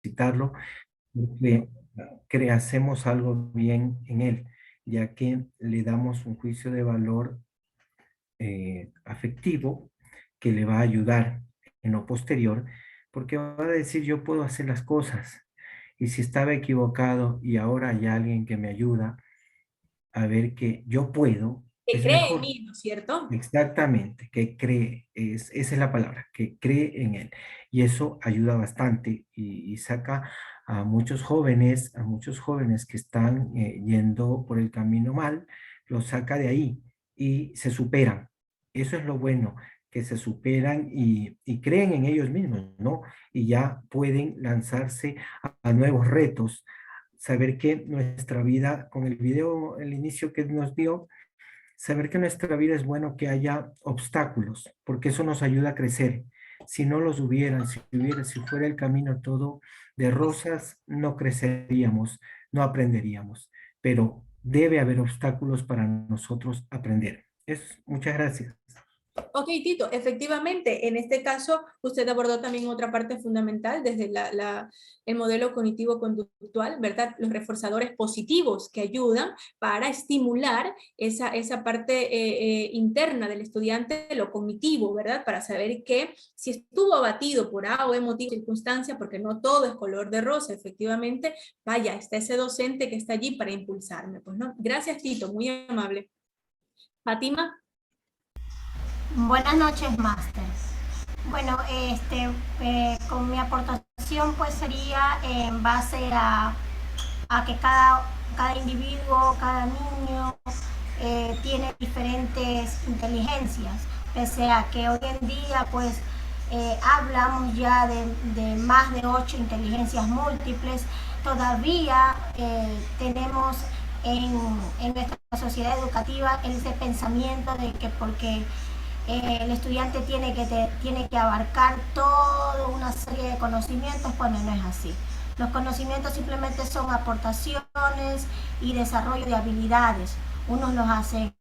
felicitarlo porque hacemos algo bien en él, ya que le damos un juicio de valor afectivo que le va a ayudar en lo posterior, porque va a decir, yo puedo hacer las cosas, y si estaba equivocado y ahora hay alguien que me ayuda a ver que yo puedo, Que es cree en mejor. mí, ¿no es cierto? Exactamente, que cree, esa es la palabra, que cree en él. Y eso ayuda bastante y saca a muchos jóvenes que están yendo por el camino mal, los saca de ahí y se superan. Eso es lo bueno, que se superan y creen en ellos mismos, ¿no? Y ya pueden lanzarse a nuevos retos. Saber que nuestra vida, con el video, el inicio que nos dio, saber que en nuestra vida es bueno que haya obstáculos, porque eso nos ayuda a crecer. Si no los hubieran, si fuera el camino todo de rosas, no creceríamos, no aprenderíamos. Pero debe haber obstáculos para nosotros aprender. Muchas gracias. Ok, Tito, efectivamente, en este caso usted abordó también otra parte fundamental desde el modelo cognitivo-conductual, ¿verdad? Los reforzadores positivos que ayudan para estimular esa parte interna del estudiante, lo cognitivo, ¿verdad? Para saber que si estuvo abatido por A o E motivo, circunstancia, porque no todo es color de rosa, efectivamente, vaya, está ese docente que está allí para impulsarme, pues, ¿no? Gracias, Tito, muy amable. Fátima. Buenas noches, Máster. Bueno, con mi aportación pues sería en base a que cada individuo, cada niño tiene diferentes inteligencias, pese a que hoy en día pues hablamos ya de más de 8 inteligencias múltiples, todavía tenemos en nuestra sociedad educativa ese pensamiento de que porque el estudiante tiene que abarcar toda una serie de conocimientos, cuando no es así. Los conocimientos simplemente son aportaciones y desarrollo de habilidades. Unos los hacen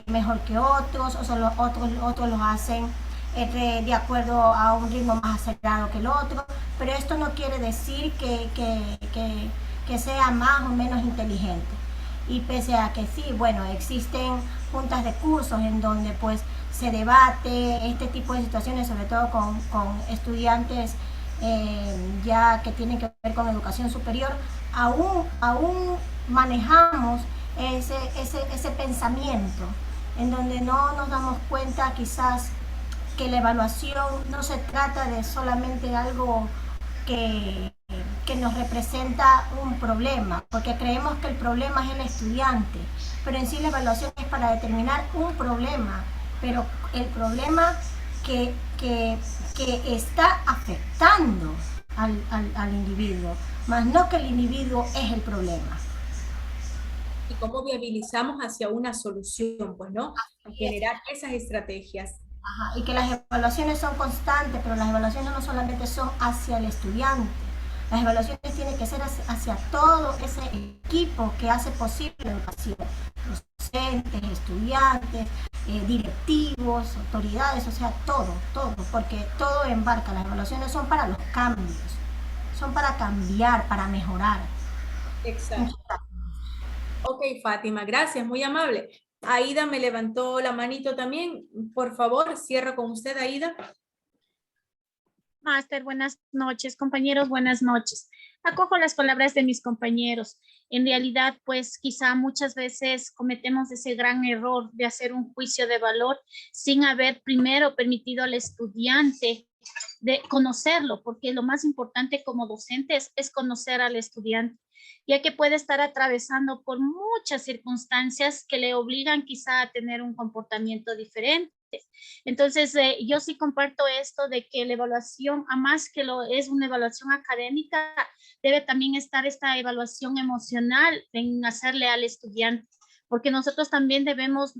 mejor que otros, otros los hacen de acuerdo a un ritmo más acelerado que el otro, pero esto no quiere decir que sea más o menos inteligente. Y pese a que sí, bueno, existen juntas de cursos en donde pues se debate este tipo de situaciones, sobre todo con estudiantes ya que tienen que ver con educación superior, aún manejamos ese pensamiento en donde no nos damos cuenta quizás que la evaluación no se trata de solamente algo que, que nos representa un problema, porque creemos que el problema es el estudiante, pero en sí la evaluación es para determinar un problema, pero el problema que está afectando al individuo, más no que el individuo es el problema. Y cómo viabilizamos hacia una solución, pues, ¿no? A generar esas estrategias. Ajá, y que las evaluaciones son constantes, pero las evaluaciones no solamente son hacia el estudiante, las evaluaciones tienen que ser hacia todo ese equipo que hace posible la educación, docentes, estudiantes, directivos, autoridades, o sea, todo, porque todo embarca, las evaluaciones son para los cambios, son para cambiar, para mejorar. Exacto. Ok, Fátima, gracias, muy amable. Aida me levantó la manito también. Por favor, cierro con usted, Aida. Máster, buenas noches, compañeros, buenas noches. Acojo las palabras de mis compañeros. En realidad, pues quizá muchas veces cometemos ese gran error de hacer un juicio de valor sin haber primero permitido al estudiante de conocerlo, porque lo más importante como docentes es conocer al estudiante, ya que puede estar atravesando por muchas circunstancias que le obligan quizá a tener un comportamiento diferente. Entonces, yo sí comparto esto de que la evaluación, a más que lo es una evaluación académica, debe también estar esta evaluación emocional en hacerle al estudiante, porque nosotros también debemos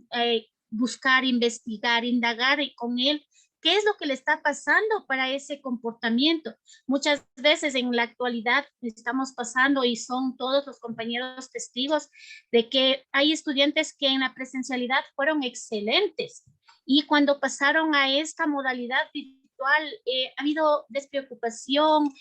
buscar, investigar, indagar con él qué es lo que le está pasando para ese comportamiento. Muchas veces en la actualidad estamos pasando, y son todos los compañeros testigos, de que hay estudiantes que en la presencialidad fueron excelentes, y cuando pasaron a esta modalidad virtual actual ha habido despreocupación,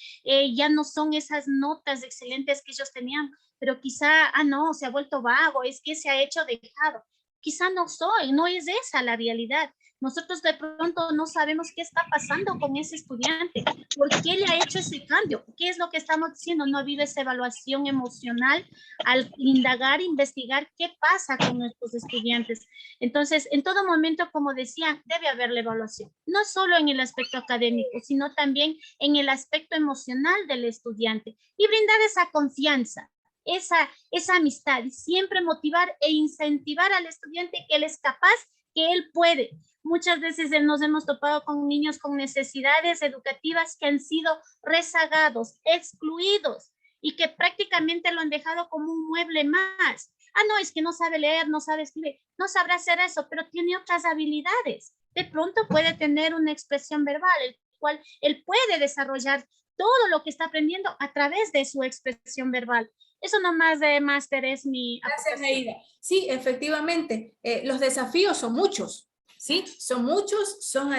ya no son esas notas excelentes que ellos tenían, pero quizá, no, se ha vuelto vago, es que se ha hecho dejado. Quizá no es esa la realidad. Nosotros de pronto no sabemos qué está pasando con ese estudiante, por qué le ha hecho ese cambio, qué es lo que estamos diciendo, no ha habido esa evaluación emocional al indagar, investigar qué pasa con nuestros estudiantes. Entonces, en todo momento, como decía, debe haber la evaluación, no solo en el aspecto académico, sino también en el aspecto emocional del estudiante y brindar esa confianza, esa amistad, y siempre motivar e incentivar al estudiante que él es capaz, que él puede. Muchas veces nos hemos topado con niños con necesidades educativas que han sido rezagados, excluidos, y que prácticamente lo han dejado como un mueble más. No, es que no sabe leer, no sabe escribir, no sabrá hacer eso, pero tiene otras habilidades. De pronto puede tener una expresión verbal, el cual él puede desarrollar todo lo que está aprendiendo a través de su expresión verbal. Eso nomás de máster es mi aportación. Gracias, Aida. Sí, efectivamente, los desafíos son muchos, ¿sí? Son muchos, son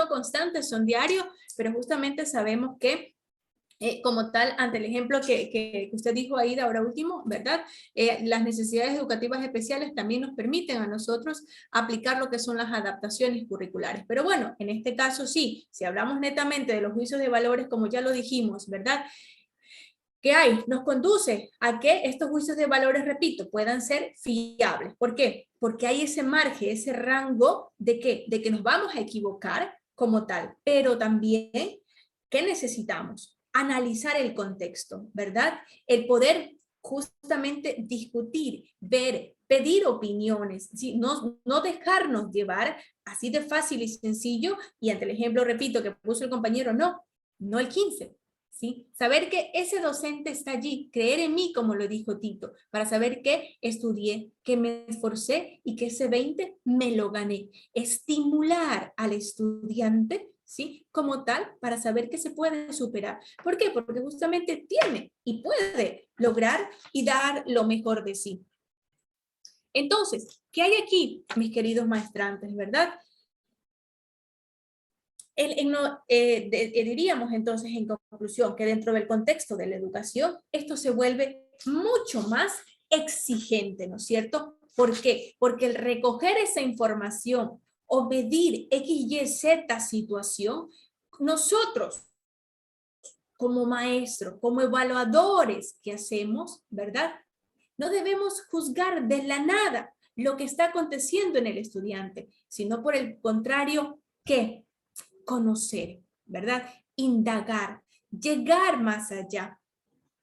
constantes, son diarios, pero justamente sabemos que como tal, ante el ejemplo que usted dijo, Aida, ahora último, ¿verdad? Las necesidades educativas especiales también nos permiten a nosotros aplicar lo que son las adaptaciones curriculares. Pero bueno, en este caso sí, si hablamos netamente de los juicios de valores, como ya lo dijimos, ¿verdad? ¿Qué hay? Nos conduce a que estos juicios de valores, repito, puedan ser fiables. ¿Por qué? Porque hay ese margen, ese rango de que nos vamos a equivocar como tal, pero también, ¿qué necesitamos? Analizar el contexto, ¿verdad? El poder justamente discutir, ver, pedir opiniones, ¿sí? No dejarnos llevar así de fácil y sencillo, y ante el ejemplo, repito, que puso el compañero, no el 15, ¿sí? Saber que ese docente está allí, creer en mí, como lo dijo Tito, para saber que estudié, que me esforcé y que ese 20 me lo gané. Estimular al estudiante, ¿sí? Como tal, para saber que se puede superar. ¿Por qué? Porque justamente tiene y puede lograr y dar lo mejor de sí. Entonces, ¿qué hay aquí, mis queridos maestrantes, verdad? Diríamos entonces en conclusión que dentro del contexto de la educación esto se vuelve mucho más exigente, ¿no es cierto? ¿Por qué? Porque el recoger esa información o medir X, Y, Z situación, nosotros como maestros, como evaluadores que hacemos, ¿verdad? No debemos juzgar de la nada lo que está aconteciendo en el estudiante, sino por el contrario, ¿qué? Conocer, ¿verdad? Indagar, llegar más allá,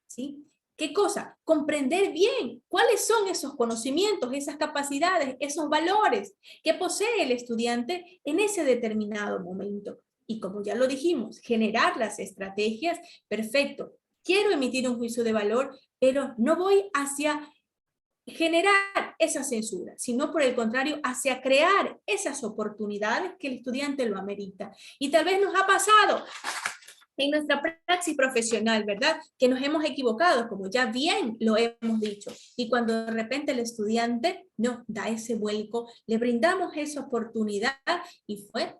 ¿sí? ¿Qué cosa? Comprender bien cuáles son esos conocimientos, esas capacidades, esos valores que posee el estudiante en ese determinado momento. Y como ya lo dijimos, generar las estrategias, perfecto. Quiero emitir un juicio de valor, pero no voy hacia generar esa censura, sino por el contrario, hacia crear esas oportunidades que el estudiante lo amerita. Y tal vez nos ha pasado en nuestra praxis profesional, ¿verdad? Que nos hemos equivocado, como ya bien lo hemos dicho. Y cuando de repente el estudiante nos da ese vuelco, le brindamos esa oportunidad y fue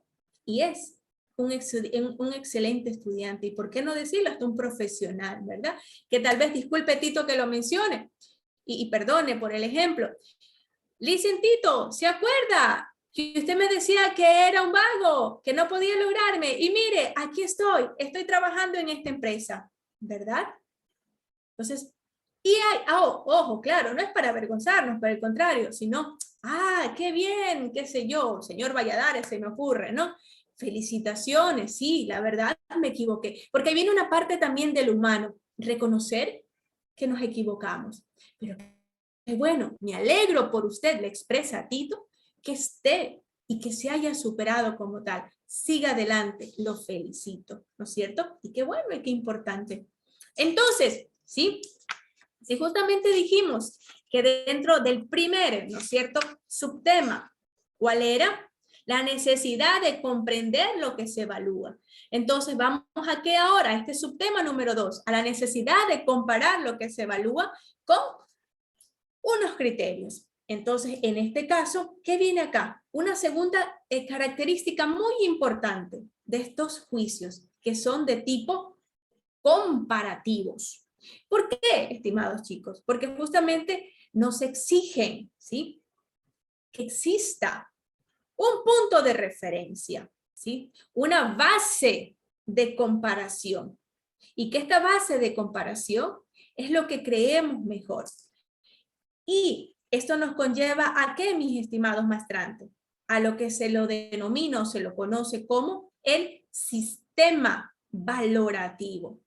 y es un excelente estudiante. Y por qué no decirlo, hasta un profesional, ¿verdad? Que tal vez, disculpe Tito que lo mencione, y perdone por el ejemplo. Listen, Tito, ¿se acuerda? Que usted me decía que era un vago, que no podía lograrme. Y mire, aquí estoy trabajando en esta empresa, ¿verdad? Entonces, ojo, claro, no es para avergonzarnos, por el contrario, sino, qué bien, qué sé yo, señor Valladares, se me ocurre, ¿no? Felicitaciones, sí, la verdad me equivoqué. Porque ahí viene una parte también del humano, reconocer que nos equivocamos. Pero bueno, me alegro por usted, le expresa a Tito, que esté y que se haya superado como tal. Siga adelante, lo felicito, ¿no es cierto? Y qué bueno y qué importante. Entonces, ¿sí? Si justamente dijimos que dentro del primer, ¿no es cierto?, subtema, ¿cuál era? La necesidad de comprender lo que se evalúa. Entonces, ¿vamos a qué ahora? Este subtema número 2, a la necesidad de comparar lo que se evalúa con unos criterios. Entonces, en este caso, ¿qué viene acá? Una segunda característica muy importante de estos juicios, que son de tipo comparativos. ¿Por qué, estimados chicos? Porque justamente nos exigen, ¿sí?, que exista un punto de referencia, ¿sí?, una base de comparación. Y que esta base de comparación es lo que creemos mejor. Y esto nos conlleva a qué, mis estimados maestrantes, a lo que se lo denomina o se lo conoce como el sistema valorativo.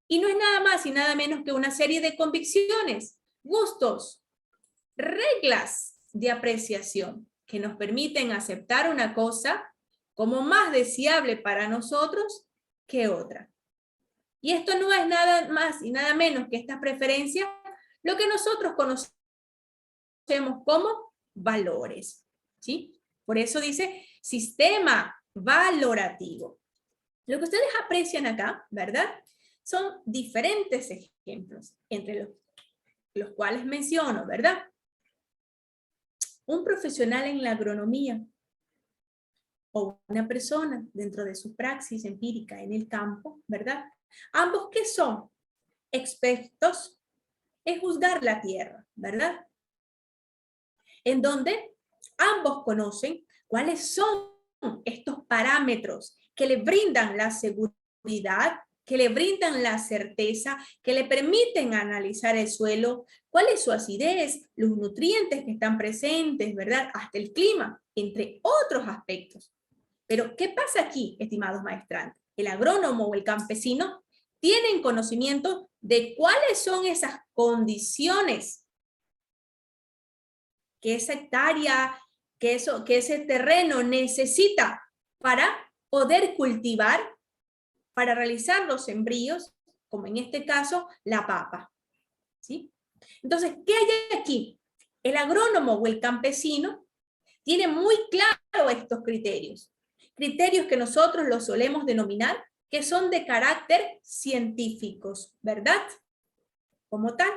Y no es nada más y nada menos que una serie de convicciones, gustos, reglas de apreciación que nos permiten aceptar una cosa como más deseable para nosotros que otra. Y esto no es nada más y nada menos que estas preferencias, lo que nosotros conocemos como valores, ¿sí? Por eso dice sistema valorativo. Lo que ustedes aprecian acá, ¿verdad?, son diferentes ejemplos, entre los cuales menciono, ¿verdad? Un profesional en la agronomía o una persona dentro de su praxis empírica en el campo, ¿verdad? Ambos, ¿qué son? Expertos en juzgar la tierra, ¿verdad? En donde ambos conocen cuáles son estos parámetros que le brindan la seguridad, que le brindan la certeza, que le permiten analizar el suelo, cuál es su acidez, los nutrientes que están presentes, ¿verdad? Hasta el clima, entre otros aspectos. Pero, ¿qué pasa aquí, estimados maestrantes? El agrónomo o el campesino tienen conocimiento de cuáles son esas condiciones que esa hectárea, que ese terreno necesita para poder cultivar, para realizar los sembríos, como en este caso, la papa, ¿sí? Entonces, ¿qué hay aquí? El agrónomo o el campesino tiene muy claro estos criterios. Criterios que nosotros los solemos denominar que son de carácter científicos, ¿verdad? Como tal.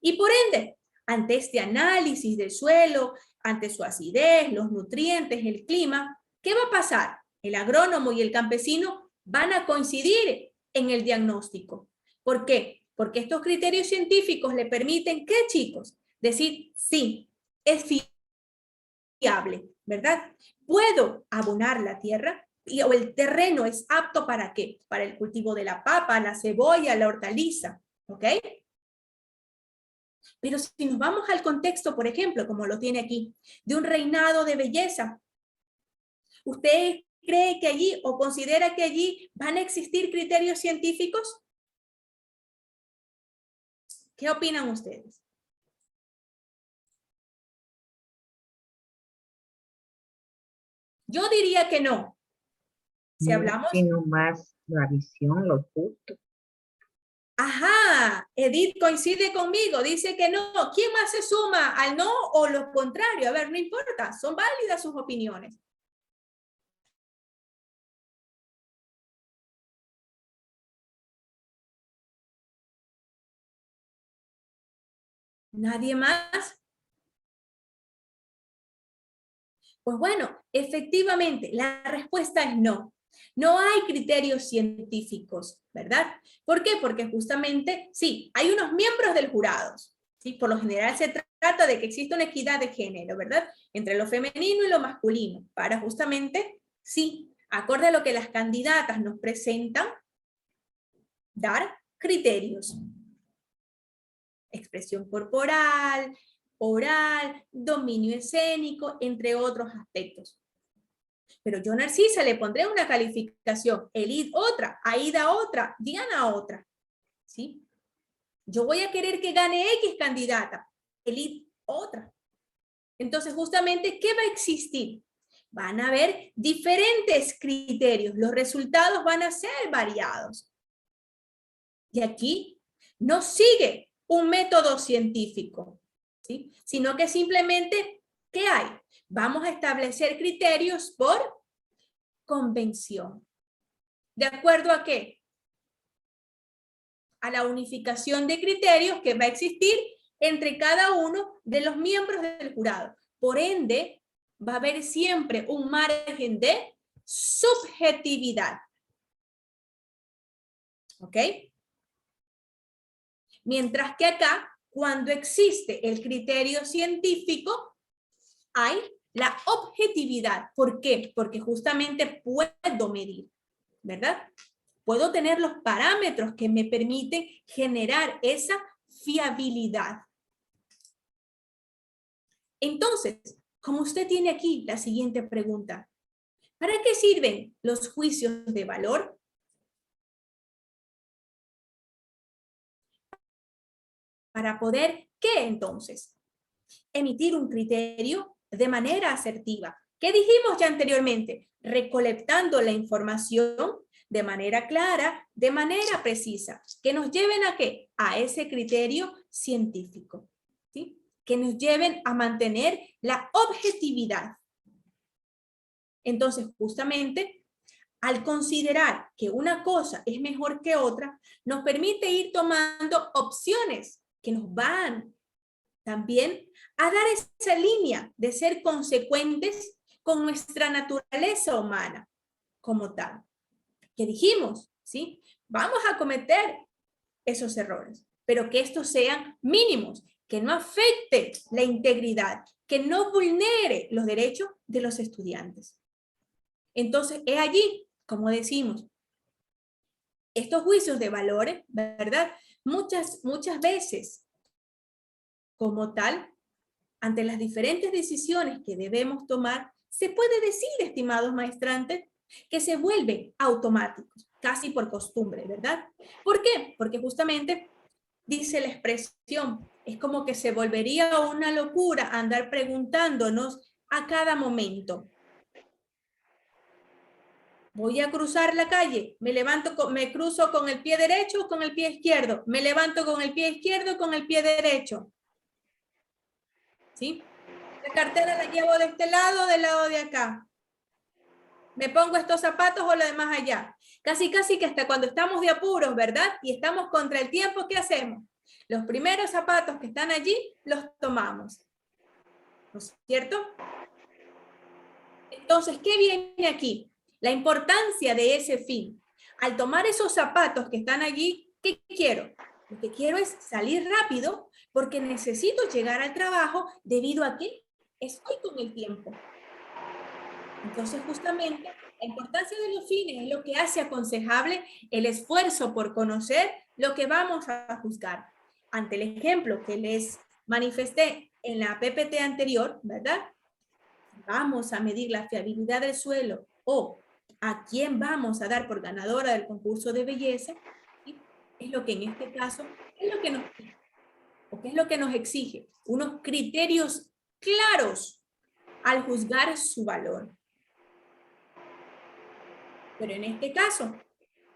Y por ende, ante este análisis del suelo, ante su acidez, los nutrientes, el clima, ¿qué va a pasar? El agrónomo y el campesino van a coincidir en el diagnóstico. ¿Por qué? Porque estos criterios científicos le permiten, ¿qué, chicos? Decir, sí, es fiable, ¿verdad? Puedo abonar la tierra o el terreno es apto ¿para qué? Para el cultivo de la papa, la cebolla, la hortaliza, ¿ok? Pero si nos vamos al contexto, por ejemplo, como lo tiene aquí, de un reinado de belleza, ¿usted cree que allí o considera que allí van a existir criterios científicos? ¿Qué opinan ustedes? Yo diría que no. Si hablamos... Sino más la visión, lo justo. Ajá, Edith coincide conmigo, dice que no. ¿Quién más se suma al no o lo contrario? A ver, no importa, son válidas sus opiniones. ¿Nadie más? Pues bueno, efectivamente, la respuesta es no. No hay criterios científicos, ¿verdad? ¿Por qué? Porque justamente, sí, hay unos miembros del jurado, ¿sí? Por lo general se trata de que exista una equidad de género, ¿verdad? Entre lo femenino y lo masculino, para justamente, sí, acorde a lo que las candidatas nos presentan, dar criterios. Expresión corporal, oral, dominio escénico, entre otros aspectos. Pero yo, Narcisa, le pondré una calificación, Elid otra, Aida otra, Diana otra, ¿sí? Yo voy a querer que gane X candidata, Elid otra. Entonces, justamente, ¿qué va a existir? Van a haber diferentes criterios, los resultados van a ser variados. Y aquí no sigue un método científico, ¿sí? Sino que simplemente, ¿qué hay? Vamos a establecer criterios por convención. ¿De acuerdo a qué? A la unificación de criterios que va a existir entre cada uno de los miembros del jurado. Por ende, va a haber siempre un margen de subjetividad. ¿Ok? Mientras que acá, cuando existe el criterio científico, hay la objetividad. ¿Por qué? Porque justamente puedo medir, ¿verdad? Puedo tener los parámetros que me permiten generar esa fiabilidad. Entonces, como usted tiene aquí la siguiente pregunta, ¿para qué sirven los juicios de valor? Para poder, ¿qué entonces? Emitir un criterio de manera asertiva. ¿Qué dijimos ya anteriormente? Recolectando la información de manera clara, de manera precisa, que nos lleven a ¿qué? A ese criterio científico, ¿sí? Que nos lleven a mantener la objetividad. Entonces, justamente, al considerar que una cosa es mejor que otra, nos permite ir tomando opciones que nos van también a dar esa línea de ser consecuentes con nuestra naturaleza humana como tal. Que dijimos, ¿sí? Vamos a cometer esos errores, pero que estos sean mínimos, que no afecte la integridad, que no vulnere los derechos de los estudiantes. Entonces, es allí, como decimos, estos juicios de valores, ¿verdad? Muchas veces, como tal, ante las diferentes decisiones que debemos tomar, se puede decir, estimados maestrantes, que se vuelven automáticos, casi por costumbre, ¿verdad? ¿Por qué? Porque justamente dice la expresión, es como que se volvería una locura andar preguntándonos a cada momento. Voy a cruzar la calle, me cruzo con el pie derecho o con el pie izquierdo, me levanto con el pie izquierdo o con el pie derecho. ¿Sí? La cartera la llevo de este lado o del lado de acá. Me pongo estos zapatos o lo demás allá. Casi que hasta cuando estamos de apuros, ¿verdad? Y estamos contra el tiempo, ¿qué hacemos? Los primeros zapatos que están allí, los tomamos. ¿No es cierto? Entonces, ¿qué viene aquí? La importancia de ese fin. Al tomar esos zapatos que están allí, ¿qué quiero? Lo que quiero es salir rápido porque necesito llegar al trabajo debido a que estoy con el tiempo. Entonces, justamente, la importancia de los fines es lo que hace aconsejable el esfuerzo por conocer lo que vamos a juzgar. Ante el ejemplo que les manifesté en la PPT anterior, ¿verdad? Vamos a medir la fiabilidad del suelo o a quién vamos a dar por ganadora del concurso de belleza, ¿sí? Es lo que en este caso es lo que nos pide, o qué es lo que nos exige, unos criterios claros al juzgar su valor. Pero en este caso,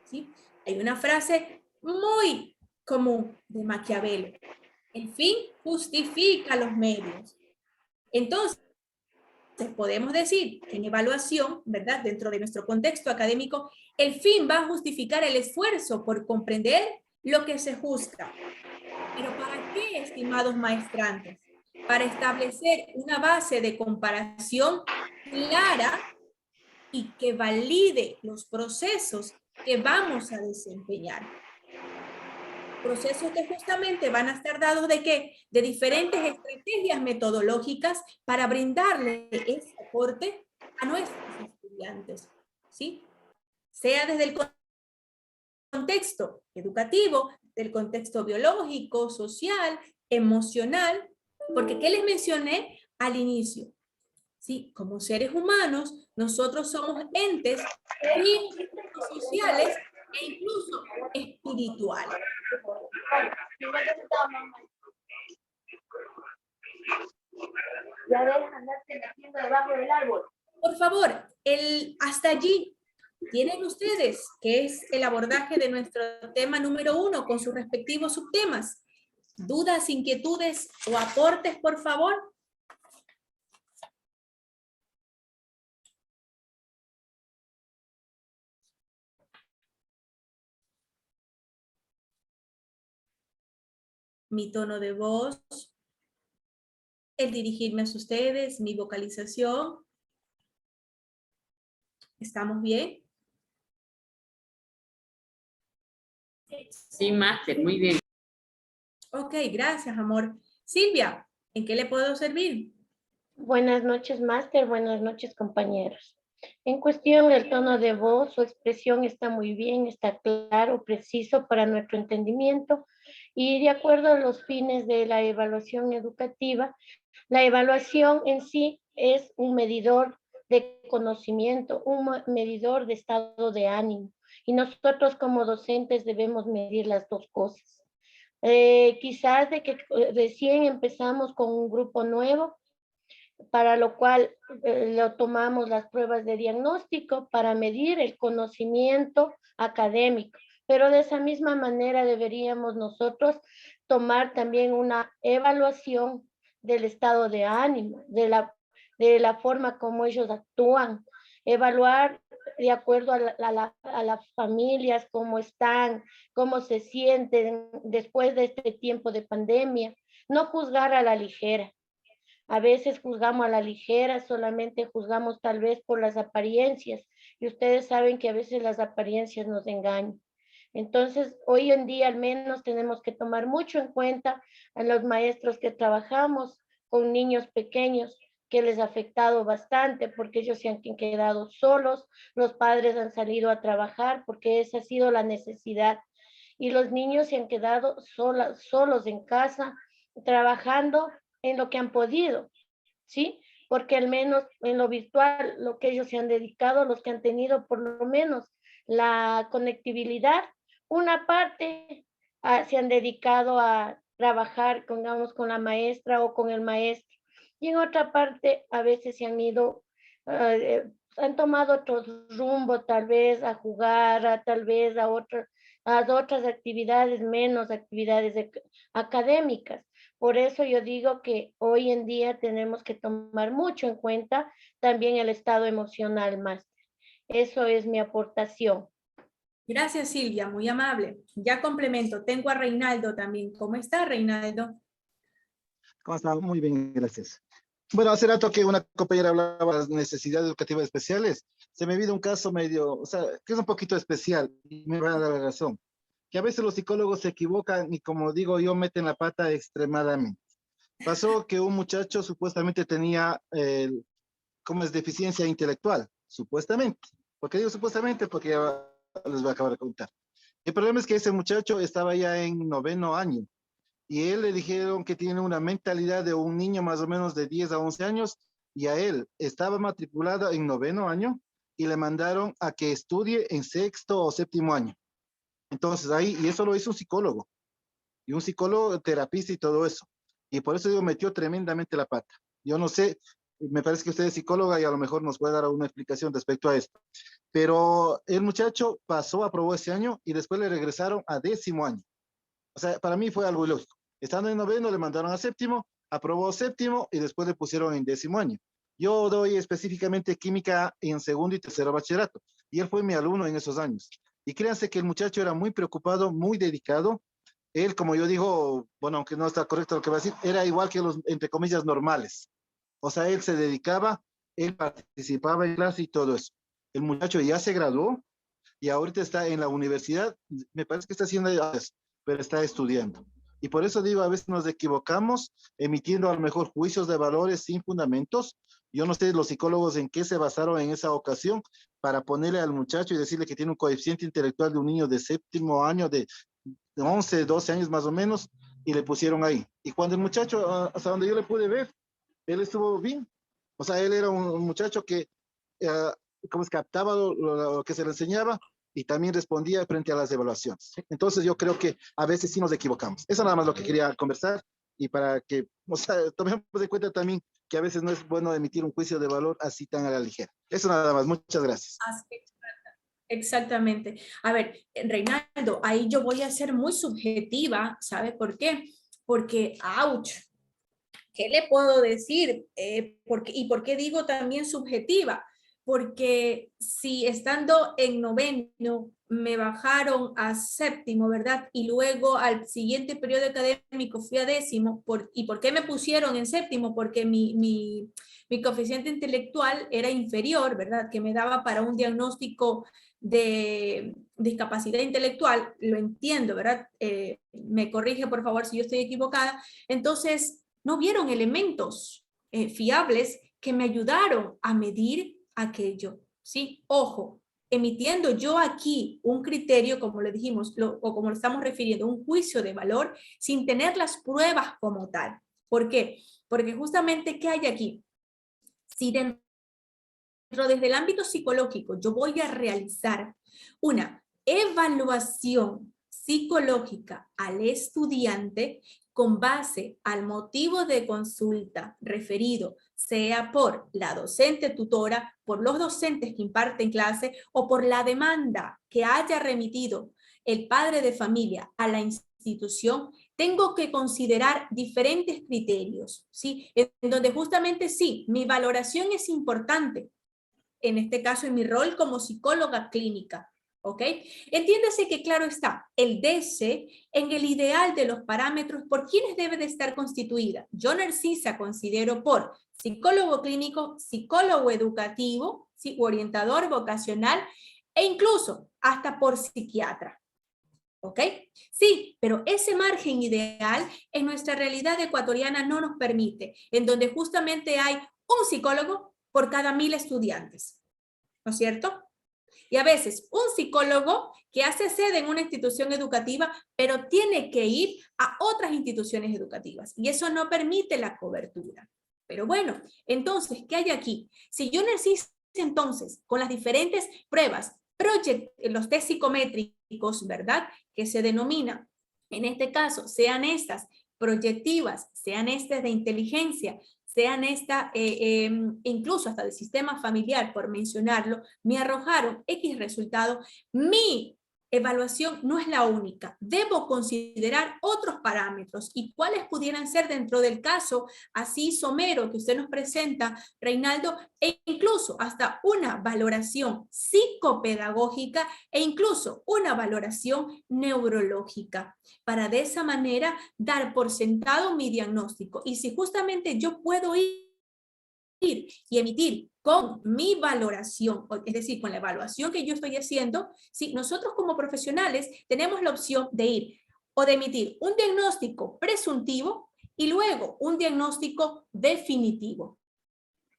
¿sí? Hay una frase muy común de Maquiavelo. El fin justifica los medios. Entonces, podemos decir que en evaluación, ¿verdad? Dentro de nuestro contexto académico, el fin va a justificar el esfuerzo por comprender lo que se juzga. ¿Pero para qué, estimados maestrantes? Para establecer una base de comparación clara y que valide los procesos que vamos a desempeñar. Procesos que justamente van a estar dados de ¿qué? De diferentes estrategias metodológicas para brindarle ese aporte a nuestros estudiantes, ¿sí? Sea desde el contexto educativo, del contexto biológico, social, emocional, porque ¿qué les mencioné al inicio? ¿Sí? Como seres humanos, nosotros somos entes sociales e incluso espirituales. Ya debes andarte metiendo debajo del árbol. Por favor, hasta allí tienen ustedes, que es el abordaje de nuestro tema número 1 con sus respectivos subtemas. ¿Dudas, inquietudes o aportes, por favor? mi tono de voz, el dirigirme a ustedes, mi vocalización. ¿Estamos bien? Sí, máster, muy bien. Ok, gracias, amor. Silvia, ¿en qué le puedo servir? Buenas noches, máster. Buenas noches, compañeros. En cuestión del tono de voz, su expresión está muy bien, está claro, preciso para nuestro entendimiento y de acuerdo a los fines de la evaluación educativa, la evaluación en sí es un medidor de conocimiento, un medidor de estado de ánimo y nosotros como docentes debemos medir las dos cosas. Quizás de que recién empezamos con un grupo nuevo, para lo cual lo tomamos las pruebas de diagnóstico para medir el conocimiento académico. Pero de esa misma manera deberíamos nosotros tomar también una evaluación del estado de ánimo, de la forma como ellos actúan, evaluar de acuerdo a las familias, cómo están, cómo se sienten después de este tiempo de pandemia, no juzgar a la ligera. A veces juzgamos a la ligera, solamente juzgamos tal vez por las apariencias. Y ustedes saben que a veces las apariencias nos engañan. Entonces, hoy en día al menos tenemos que tomar mucho en cuenta a los maestros que trabajamos con niños pequeños, que les ha afectado bastante porque ellos se han quedado solos, los padres han salido a trabajar porque esa ha sido la necesidad. Y los niños se han quedado solos en casa, trabajando en lo que han podido, ¿sí? Porque al menos en lo virtual, lo que ellos se han dedicado, los que han tenido por lo menos la conectividad, una parte se han dedicado a trabajar, digamos, con la maestra o con el maestro, y en otra parte a veces se han ido, han tomado otro rumbo, tal vez a jugar, tal vez a otras actividades, menos actividades académicas. Por eso yo digo que hoy en día tenemos que tomar mucho en cuenta también el estado emocional, máster. Eso es mi aportación. Gracias, Silvia, muy amable. Ya complemento, tengo a Reinaldo también. ¿Cómo está, Reinaldo? ¿Cómo está? Muy bien, gracias. Bueno, hace rato que una compañera hablaba de las necesidades educativas especiales. Se me vino un caso medio, o sea, que es un poquito especial, y me van a dar la razón. Que a veces los psicólogos se equivocan y, como digo yo, meten la pata extremadamente. Pasó que un muchacho supuestamente tenía, ¿cómo es? Deficiencia intelectual, supuestamente. ¿Por qué digo supuestamente? Porque ya les voy a acabar de contar. El problema es que ese muchacho estaba ya en 9º año y él le dijeron que tiene una mentalidad de un niño más o menos de 10 a 11 años y a él estaba matriculado en 9º año y le mandaron a que estudie en 6º o 7º año. Entonces ahí, y eso lo hizo un psicólogo, y un psicólogo terapista y todo eso. Y por eso digo, metió tremendamente la pata. Yo no sé, me parece que usted es psicóloga y a lo mejor nos puede dar una explicación respecto a esto. Pero el muchacho pasó, aprobó ese año y después le regresaron a 10º año. O sea, para mí fue algo ilógico. Estando en 9º, le mandaron a 7º, aprobó 7º y después le pusieron en 10º año. Yo doy específicamente química en 2º y 3º bachillerato. Y él fue mi alumno en esos años. Y créanse que el muchacho era muy preocupado, muy dedicado. Él, como yo digo, bueno, aunque no está correcto lo que va a decir, era igual que los, entre comillas, normales. O sea, él se dedicaba, él participaba en clase y todo eso. El muchacho ya se graduó y ahorita está en la universidad, me parece que está haciendo, pero está estudiando. Y por eso digo, a veces nos equivocamos emitiendo a lo mejor juicios de valores sin fundamentos. Yo no sé los psicólogos en qué se basaron en esa ocasión para ponerle al muchacho y decirle que tiene un coeficiente intelectual de un niño de 7º año, de 11, 12 años más o menos, y le pusieron ahí. Y cuando el muchacho, hasta donde yo le pude ver, él estuvo bien. O sea, él era un muchacho que, como es, captaba lo que se le enseñaba y también respondía frente a las evaluaciones. Entonces yo creo que a veces sí nos equivocamos. Eso nada más lo que quería conversar y para que, o sea, tomemos en cuenta también que a veces no es bueno emitir un juicio de valor así tan a la ligera. Eso nada más. Muchas gracias. Exactamente. A ver, Reinaldo, ahí yo voy a ser muy subjetiva, ¿sabe por qué? Porque, ouch, ¿qué le puedo decir? ¿Y por qué digo también subjetiva? Porque si estando en 9º me bajaron a séptimo, ¿verdad? Y luego al siguiente periodo académico fui a décimo. ¿Y por qué me pusieron en séptimo? Porque mi coeficiente intelectual era inferior, ¿verdad? Que me daba para un diagnóstico de discapacidad intelectual. Lo entiendo, ¿verdad? Me corrige, por favor, si yo estoy equivocada. Entonces, no vieron elementos fiables que me ayudaron a medir aquello, ¿sí? Ojo, emitiendo yo aquí un criterio, como le dijimos, o como lo estamos refiriendo, un juicio de valor, sin tener las pruebas como tal. ¿Por qué? Porque justamente, ¿qué hay aquí? Si dentro desde el ámbito psicológico yo voy a realizar una evaluación psicológica al estudiante con base al motivo de consulta referido, sea por la docente tutora, por los docentes que imparten clase o por la demanda que haya remitido el padre de familia a la institución, tengo que considerar diferentes criterios, ¿sí? En donde justamente sí, mi valoración es importante, en este caso en mi rol como psicóloga clínica, ¿ok? Entiéndase que claro está, el DC en el ideal de los parámetros por quienes debe de estar constituida. Yo, Narcisa, considero por psicólogo clínico, psicólogo educativo, ¿sí? Orientador vocacional e incluso hasta por psiquiatra. ¿Ok? Sí, pero ese margen ideal en nuestra realidad ecuatoriana no nos permite, en donde justamente hay un psicólogo por cada 1000 estudiantes, ¿no es cierto? Y a veces un psicólogo que hace sede en una institución educativa, pero tiene que ir a otras instituciones educativas, y eso no permite la cobertura. Pero bueno, entonces, ¿qué hay aquí? Si yo necesito entonces, con las diferentes pruebas, los test psicométricos, ¿verdad? Que se denomina, en este caso, sean estas proyectivas, sean estas de inteligencia, sean estas incluso hasta de sistema familiar, por mencionarlo, me arrojaron X resultado. Mi evaluación no es la única. Debo considerar otros parámetros. ¿Y cuáles pudieran ser dentro del caso así somero que usted nos presenta, Reinaldo? E incluso hasta una valoración psicopedagógica e incluso una valoración neurológica, para de esa manera dar por sentado mi diagnóstico. Y si justamente yo puedo ir y emitir con mi valoración, es decir, con la evaluación que yo estoy haciendo, si nosotros como profesionales tenemos la opción de ir o de emitir un diagnóstico presuntivo y luego un diagnóstico definitivo,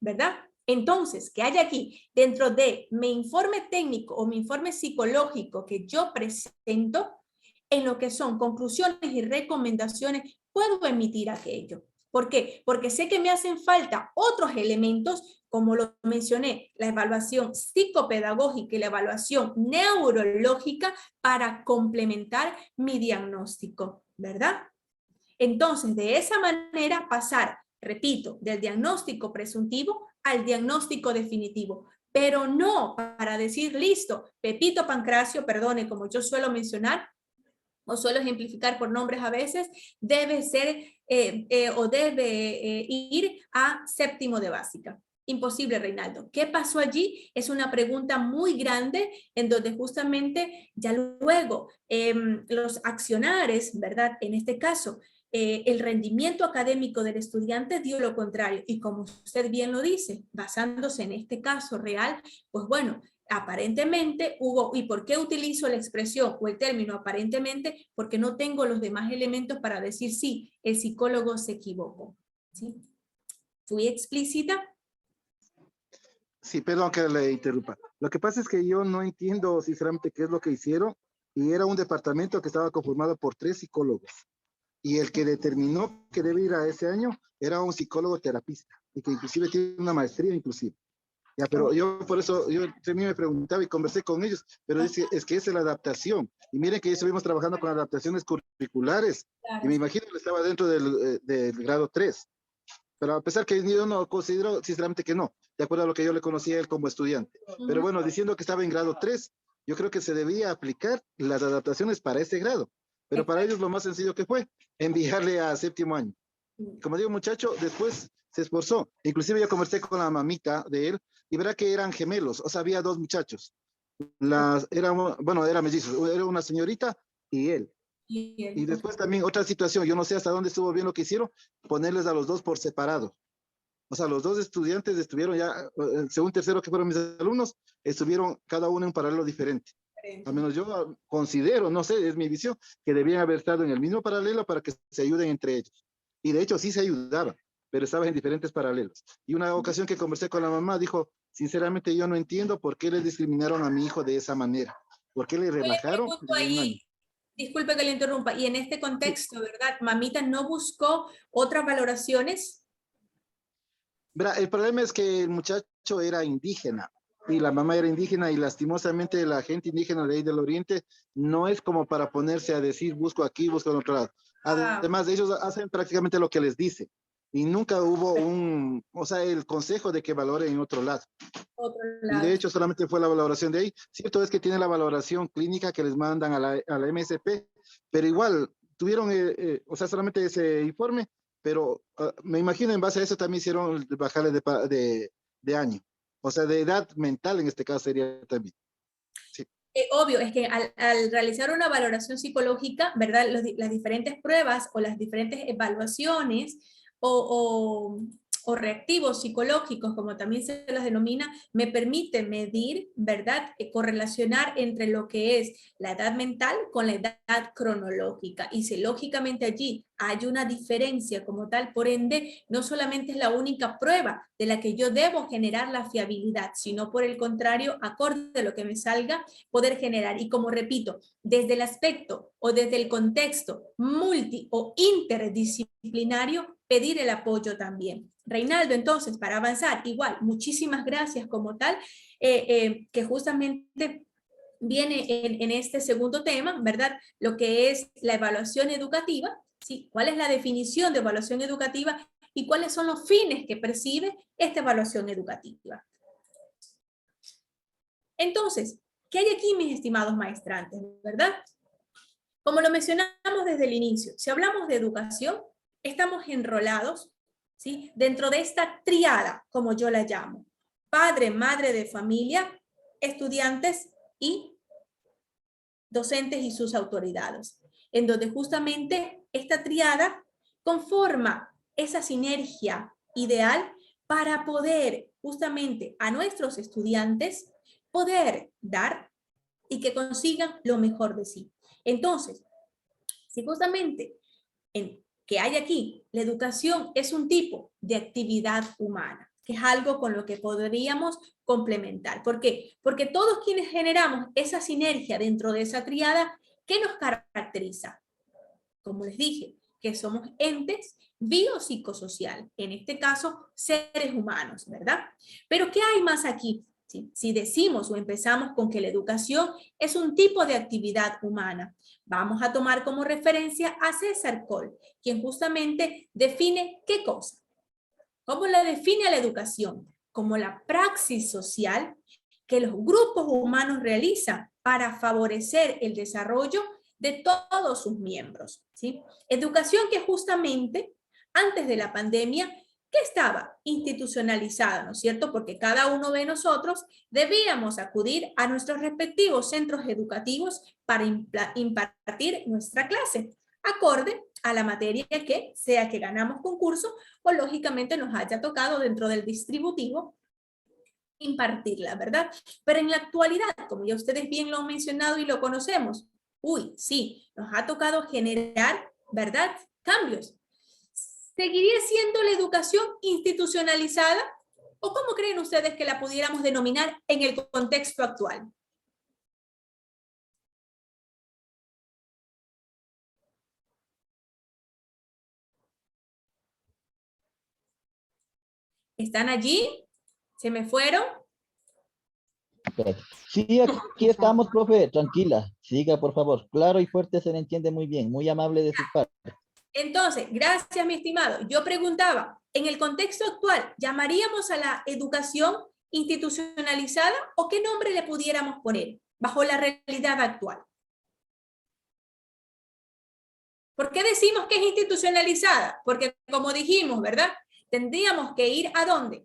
¿verdad? Entonces, ¿qué hay aquí? Dentro de mi informe técnico o mi informe psicológico que yo presento, en lo que son conclusiones y recomendaciones, puedo emitir aquello. ¿Por qué? Porque sé que me hacen falta otros elementos, como lo mencioné, la evaluación psicopedagógica y la evaluación neurológica para complementar mi diagnóstico, ¿verdad? Entonces, de esa manera pasar, repito, del diagnóstico presuntivo al diagnóstico definitivo, pero no para decir, listo, Pepito Pancracio, perdone, como yo suelo mencionar, o suelo ejemplificar por nombres a veces, debe ser o debe ir a séptimo de básica. Imposible, Reinaldo. ¿Qué pasó allí? Es una pregunta muy grande en donde justamente ya luego los accionares, ¿verdad? En este caso, el rendimiento académico del estudiante dio lo contrario. Y como usted bien lo dice, basándose en este caso real, pues bueno, aparentemente hubo, ¿y por qué utilizo la expresión o el término aparentemente? Porque no tengo los demás elementos para decir sí, el psicólogo se equivocó. ¿Sí? ¿Fui explícita? Sí, perdón que le interrumpa. Lo que pasa es que yo no entiendo sinceramente qué es lo que hicieron, y era un departamento que estaba conformado por 3 psicólogos, y el que determinó que debe ir a ese año era un psicólogo terapista, y que inclusive tiene una maestría inclusive. Ya, pero yo por eso, yo también me preguntaba y conversé con ellos, pero es que es la adaptación. Y miren que ya estuvimos trabajando con adaptaciones curriculares, y me imagino que estaba dentro del grado 3. Pero a pesar que yo no considero sinceramente que no, de acuerdo a lo que yo le conocía a él como estudiante. Pero bueno, diciendo que estaba en grado 3, yo creo que se debía aplicar las adaptaciones para ese grado. Pero para ellos lo más sencillo que fue enviarle a séptimo año. Como digo, muchacho, después se esforzó. Inclusive yo conversé con la mamita de él y verá que eran gemelos, o sea, había 2 muchachos. Era mellizo, era una señorita y él. Y después también otra situación, yo no sé hasta dónde estuvo bien lo que hicieron, ponerles a los dos por separado. O sea, los dos estudiantes estuvieron ya, según tercero que fueron mis alumnos, estuvieron cada uno en un paralelo diferente. Al menos yo considero, no sé, es mi visión, que debían haber estado en el mismo paralelo para que se ayuden entre ellos. Y de hecho sí se ayudaban, pero estaban en diferentes paralelos. Y una ocasión que conversé con la mamá, dijo, sinceramente yo no entiendo por qué les discriminaron a mi hijo de esa manera. ¿Por qué le relajaron? Disculpe que le interrumpa, y en este contexto, ¿verdad? Mamita no buscó otras valoraciones. Verá, el problema es que el muchacho era indígena y la mamá era indígena y lastimosamente la gente indígena de ahí del oriente no es como para ponerse a decir busco aquí, busco en otro lado. Además, ellos hacen prácticamente lo que les dice y nunca hubo el consejo de que valoren en otro lado. Y de hecho solamente fue la valoración de ahí. Cierto es que tiene la valoración clínica que les mandan a la MSP, pero igual tuvieron, solamente ese informe, pero me imagino en base a eso también hicieron bajarle de año. O sea, de edad mental en este caso sería también. Sí. Obvio, es que al realizar una valoración psicológica, ¿verdad? Las diferentes pruebas o las diferentes evaluaciones o reactivos psicológicos, como también se los denomina, me permite medir, ¿verdad? Correlacionar entre lo que es la edad mental con la edad cronológica. Y si lógicamente allí hay una diferencia como tal, por ende, no solamente es la única prueba de la que yo debo generar la fiabilidad, sino por el contrario, acorde a lo que me salga, poder generar. Y como repito, desde el aspecto o desde el contexto multi o interdisciplinario, pedir el apoyo también. Reinaldo, entonces, para avanzar, igual, muchísimas gracias como tal, que justamente viene en este segundo tema, ¿verdad? Lo que es la evaluación educativa, ¿sí? ¿Cuál es la definición de evaluación educativa y cuáles son los fines que percibe esta evaluación educativa? Entonces, ¿qué hay aquí, mis estimados maestrantes, verdad? Como lo mencionamos desde el inicio, si hablamos de educación, estamos enrolados, ¿sí? Dentro de esta triada, como yo la llamo, padre, madre de familia, estudiantes y docentes y sus autoridades, en donde justamente esta triada conforma esa sinergia ideal para poder justamente a nuestros estudiantes poder dar y que consigan lo mejor de sí. Entonces, si justamente que hay aquí, la educación es un tipo de actividad humana, que es algo con lo que podríamos complementar. ¿Por qué? Porque todos quienes generamos esa sinergia dentro de esa triada, ¿qué nos caracteriza? Como les dije, que somos entes biopsicosociales, en este caso, seres humanos, ¿verdad? Pero ¿qué hay más aquí? Si decimos o empezamos con que la educación es un tipo de actividad humana, vamos a tomar como referencia a César Coll, quien justamente define ¿qué cosa? ¿Cómo la define a la educación? Como la praxis social que los grupos humanos realizan para favorecer el desarrollo de todos sus miembros, ¿sí? Educación que justamente antes de la pandemia que estaba institucionalizada, ¿no es cierto? Porque cada uno de nosotros debíamos acudir a nuestros respectivos centros educativos para impartir nuestra clase, acorde a la materia que sea que ganamos concurso o lógicamente nos haya tocado dentro del distributivo impartirla, ¿verdad? Pero en la actualidad, como ya ustedes bien lo han mencionado y lo conocemos, sí, nos ha tocado generar, ¿verdad? Cambios. ¿Seguiría siendo la educación institucionalizada? ¿O cómo creen ustedes que la pudiéramos denominar en el contexto actual? ¿Están allí? ¿Se me fueron? Sí, aquí estamos, profe, tranquila. Siga, por favor. Claro y fuerte, se le entiende muy bien. Muy amable de su parte. Entonces, gracias, mi estimado. Yo preguntaba, en el contexto actual, ¿llamaríamos a la educación institucionalizada o qué nombre le pudiéramos poner bajo la realidad actual? ¿Por qué decimos que es institucionalizada? Porque, como dijimos, ¿verdad? Tendríamos que ir ¿a dónde?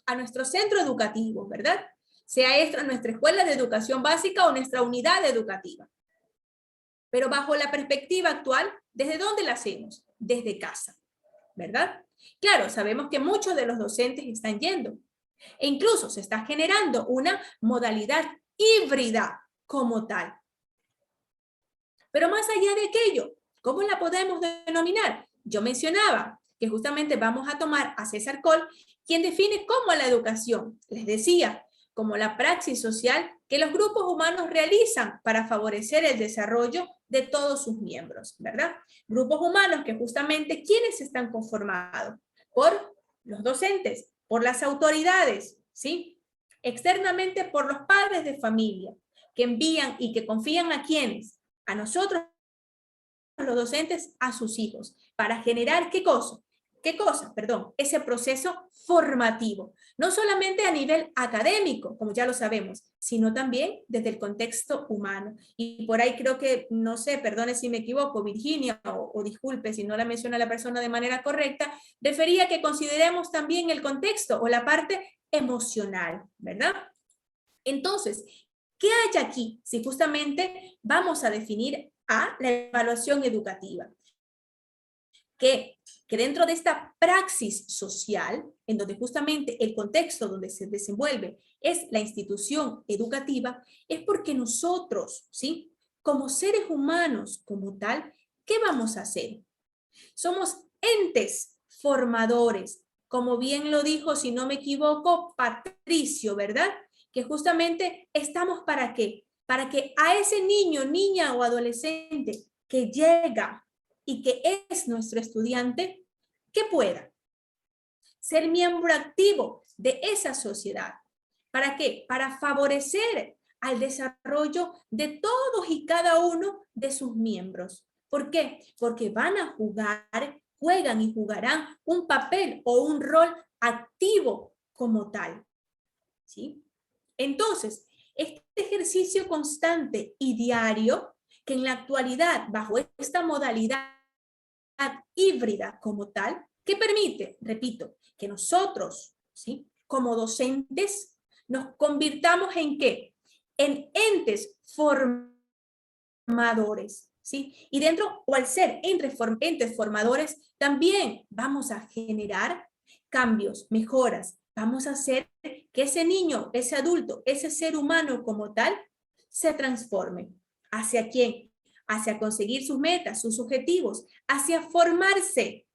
A nuestro centro educativo, ¿verdad? sea esto nuestra escuela de educación básica o nuestra unidad educativa. Pero bajo la perspectiva actual, ¿desde dónde la hacemos? Desde casa, ¿verdad? Claro, sabemos que muchos de los docentes están yendo. E incluso se está generando una modalidad híbrida como tal. Pero más allá de aquello, ¿cómo la podemos denominar? Yo mencionaba que justamente vamos a tomar a César Coll, quien define cómo la educación, les decía, como la praxis social que los grupos humanos realizan para favorecer el desarrollo de todos sus miembros, ¿verdad? Grupos humanos que justamente, ¿quiénes están conformados? Por los docentes, por las autoridades, ¿sí? Externamente por los padres de familia, que envían y que confían a quienes, a nosotros, los docentes, a sus hijos, para generar ¿qué cosa? ¿Qué cosa? Perdón, ese proceso formativo, no solamente a nivel académico, como ya lo sabemos, sino también desde el contexto humano. Y por ahí creo que, no sé, perdone si me equivoco, Virginia, o disculpe si no la menciona la persona de manera correcta, refería que consideremos también el contexto o la parte emocional, ¿verdad? Entonces, ¿qué hay aquí si justamente vamos a definir a la evaluación educativa? Que dentro de esta praxis social, en donde justamente el contexto donde se desenvuelve es la institución educativa, es porque nosotros, ¿sí? Como seres humanos, como tal, ¿qué vamos a hacer? Somos entes formadores, como bien lo dijo, si no me equivoco, Patricio, ¿verdad? Que justamente estamos ¿para qué? Para que a ese niño, niña o adolescente que llega y que es nuestro estudiante, que pueda ser miembro activo de esa sociedad. ¿Para qué? Para favorecer al desarrollo de todos y cada uno de sus miembros. ¿Por qué? Porque van a jugar, juegan y jugarán un papel o un rol activo como tal. ¿Sí? Entonces, este ejercicio constante y diario, que en la actualidad, bajo esta modalidad híbrida como tal, que permite, repito, que nosotros, ¿sí? Como docentes, nos convirtamos en ¿qué? En entes formadores, ¿sí? Y dentro, o al ser entes formadores, también vamos a generar cambios, mejoras. Vamos a hacer que ese niño, ese adulto, ese ser humano como tal, se transforme. ¿Hacia quién? Hacia conseguir sus metas, sus objetivos, hacia formarse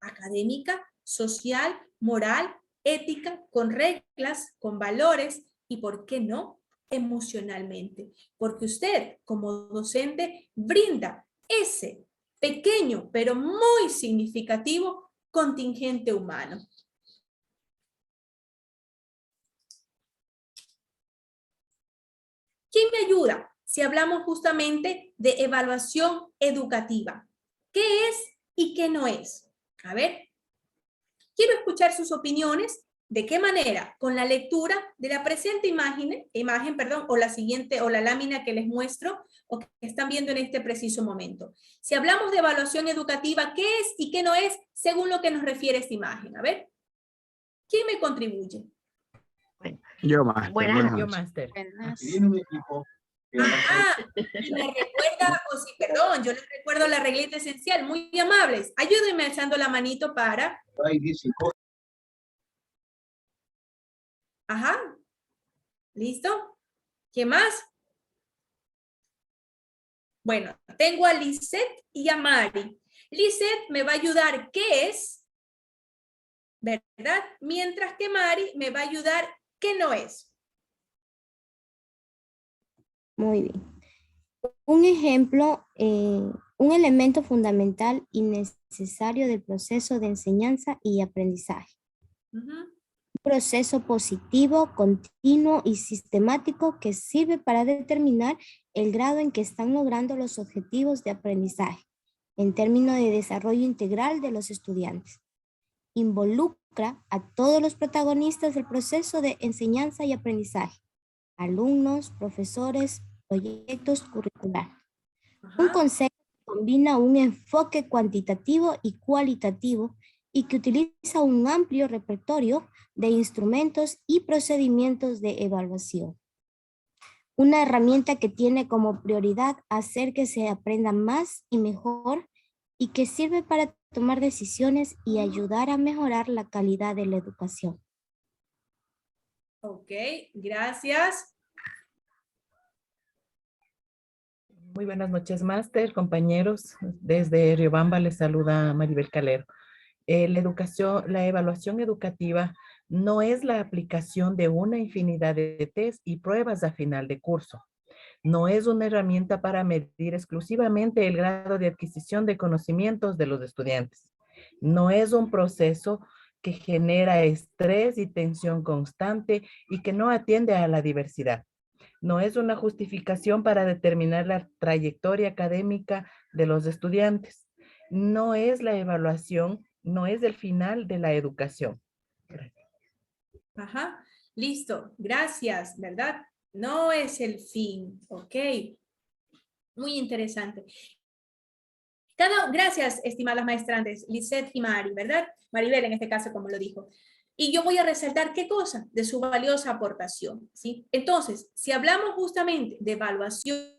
académica, social, moral, ética, con reglas, con valores y, ¿por qué no?, emocionalmente. Porque usted, como docente, brinda ese pequeño, pero muy significativo contingente humano. ¿Quién me ayuda? Si hablamos justamente de evaluación educativa. ¿Qué es y qué no es? A ver, quiero escuchar sus opiniones. ¿De qué manera? Con la lectura de la presente imagen, o la siguiente, o la lámina que les muestro, o que están viendo en este preciso momento. Si hablamos de evaluación educativa, ¿qué es y qué no es según lo que nos refiere esta imagen? A ver, ¿quién me contribuye? Yo, Master. Buenas, yo, Master. Me recuerda, o sí, perdón, yo les recuerdo la reglita esencial, muy amables. Ayúdenme alzando la manito para... Ajá. ¿Listo? ¿Qué más? Bueno, tengo a Lisette y a Mari. Lisette me va a ayudar qué es, ¿verdad? Mientras que Mari me va a ayudar qué no es. Muy bien. Un ejemplo, un elemento fundamental y necesario del proceso de enseñanza y aprendizaje. Un proceso positivo, continuo y sistemático que sirve para determinar el grado en que están logrando los objetivos de aprendizaje en términos de desarrollo integral de los estudiantes. Involucra a todos los protagonistas del proceso de enseñanza y aprendizaje, alumnos, profesores, proyectos curriculares. Un concepto que combina un enfoque cuantitativo y cualitativo y que utiliza un amplio repertorio de instrumentos y procedimientos de evaluación. Una herramienta que tiene como prioridad hacer que se aprenda más y mejor y que sirve para tomar decisiones y ayudar a mejorar la calidad de la educación. Ok, gracias. Muy buenas noches, máster, compañeros. Desde Riobamba les saluda Maribel Calero. La evaluación educativa no es la aplicación de una infinidad de test y pruebas a final de curso. No es una herramienta para medir exclusivamente el grado de adquisición de conocimientos de los estudiantes. No es un proceso que genera estrés y tensión constante y que no atiende a la diversidad. No es una justificación para determinar la trayectoria académica de los estudiantes. No es la evaluación, no es el final de la educación. Gracias. Ajá, listo, gracias, ¿verdad? No es el fin, ok. Muy interesante. Gracias, estimadas maestrantes, Lisette y Mari, ¿verdad? Maribel en este caso, como lo dijo. Y yo voy a resaltar qué cosa de su valiosa aportación, ¿sí? Entonces, si hablamos justamente de evaluación,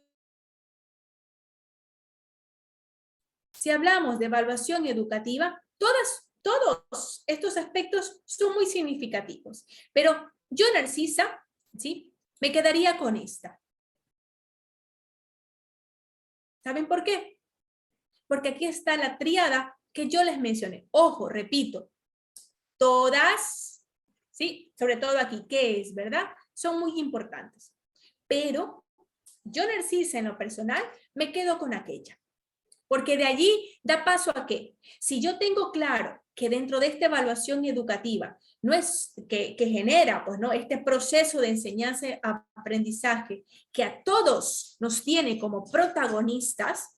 educativa, todos estos aspectos son muy significativos. Pero yo, Narcisa, ¿sí? Me quedaría con esta. ¿Saben por qué? Porque aquí está la tríada que yo les mencioné. Ojo, repito, todas, ¿sí? Sobre todo aquí, ¿qué es, verdad? Son muy importantes. Pero yo, Narcisa, en lo personal, me quedo con aquella. Porque de allí da paso a que, si yo tengo claro que dentro de esta evaluación educativa, no es que genera, pues, ¿no?, este proceso de enseñanza-aprendizaje que a todos nos tiene como protagonistas,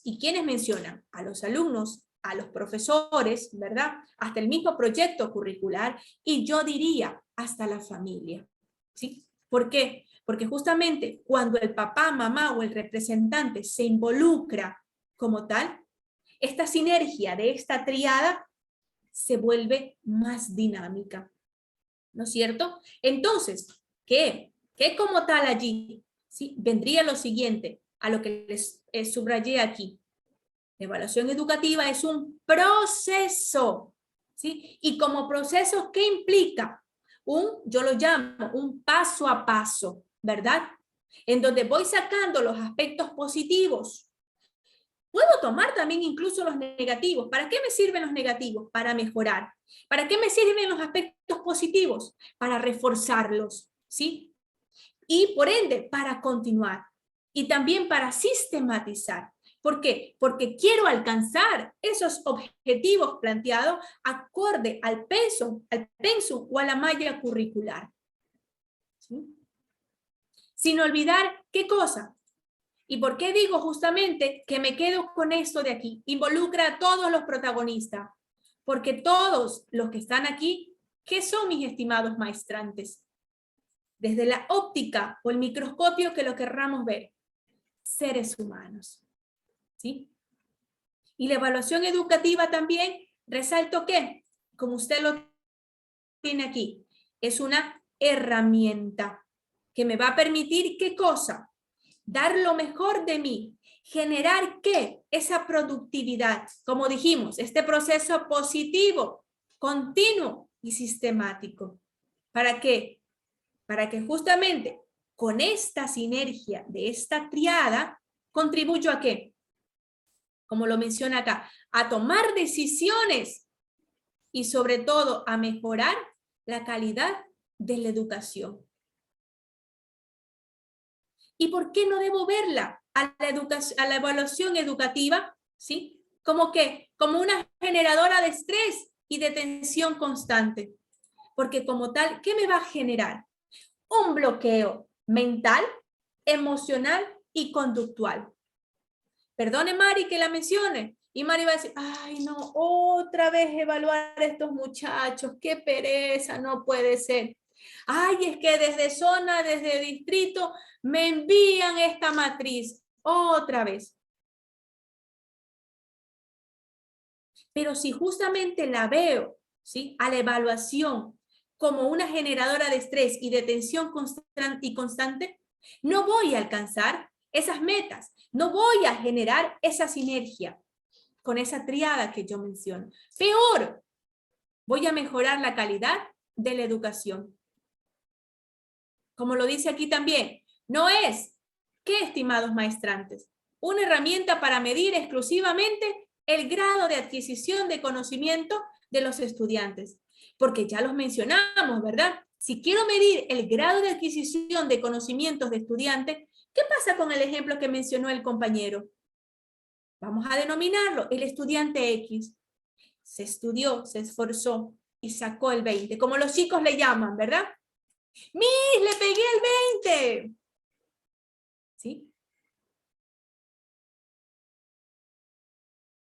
¿y quiénes mencionan? A los alumnos, a los profesores, ¿verdad? Hasta el mismo proyecto curricular, y yo diría hasta la familia, ¿sí? ¿Por qué? Porque justamente cuando el papá, mamá o el representante se involucra como tal, esta sinergia de esta triada se vuelve más dinámica, ¿no es cierto? Entonces, ¿qué como tal allí? ¿Sí? Vendría lo siguiente, a lo que les subrayé aquí. La evaluación educativa es un proceso, ¿sí? Y como proceso, ¿qué implica? Yo lo llamo un paso a paso, ¿verdad? En donde voy sacando los aspectos positivos. Puedo tomar también incluso los negativos. ¿Para qué me sirven los negativos? Para mejorar. ¿Para qué me sirven los aspectos positivos? Para reforzarlos, ¿sí? Y por ende, para continuar. Y también para sistematizar. ¿Por qué? Porque quiero alcanzar esos objetivos planteados acorde al pensum o a la malla curricular. ¿Sí? Sin olvidar, ¿qué cosa? ¿Y por qué digo justamente que me quedo con esto de aquí? Involucra a todos los protagonistas. Porque todos los que están aquí, ¿qué son, mis estimados maestrantes? Desde la óptica o el microscopio que lo querramos ver. Seres humanos. ¿Sí? Y la evaluación educativa también, resalto que, como usted lo tiene aquí, es una herramienta que me va a permitir, ¿qué cosa? Dar lo mejor de mí, generar ¿qué? Esa productividad, como dijimos, este proceso positivo, continuo y sistemático. ¿Para qué? Para que justamente con esta sinergia de esta triada, contribuyo a ¿qué? Como lo menciona acá, a tomar decisiones y sobre todo a mejorar la calidad de la educación. ¿Y por qué no debo verla a la evaluación educativa? ¿Sí? ¿Como qué? Como una generadora de estrés y de tensión constante. Porque como tal, ¿qué me va a generar? Un bloqueo mental, emocional y conductual. Perdone, Mari, que la mencione. Y Mari va a decir, ay, no, otra vez evaluar a estos muchachos, qué pereza, no puede ser. Ay, es que desde zona, desde distrito, me envían esta matriz otra vez. Pero si justamente la veo, ¿sí?, a la evaluación como una generadora de estrés y de tensión constante, no voy a alcanzar esas metas, no voy a generar esa sinergia con esa triada que yo menciono. Peor, voy a mejorar la calidad de la educación. Como lo dice aquí también, no es, ¿qué, estimados maestrantes? Una herramienta para medir exclusivamente el grado de adquisición de conocimiento de los estudiantes. Porque ya los mencionamos, ¿verdad? Si quiero medir el grado de adquisición de conocimientos de estudiantes, ¿qué pasa con el ejemplo que mencionó el compañero? Vamos a denominarlo el estudiante X. Se estudió, se esforzó y sacó el 20, como los chicos le llaman, ¿verdad? ¡Miss, le pegué el 20! ¿Sí?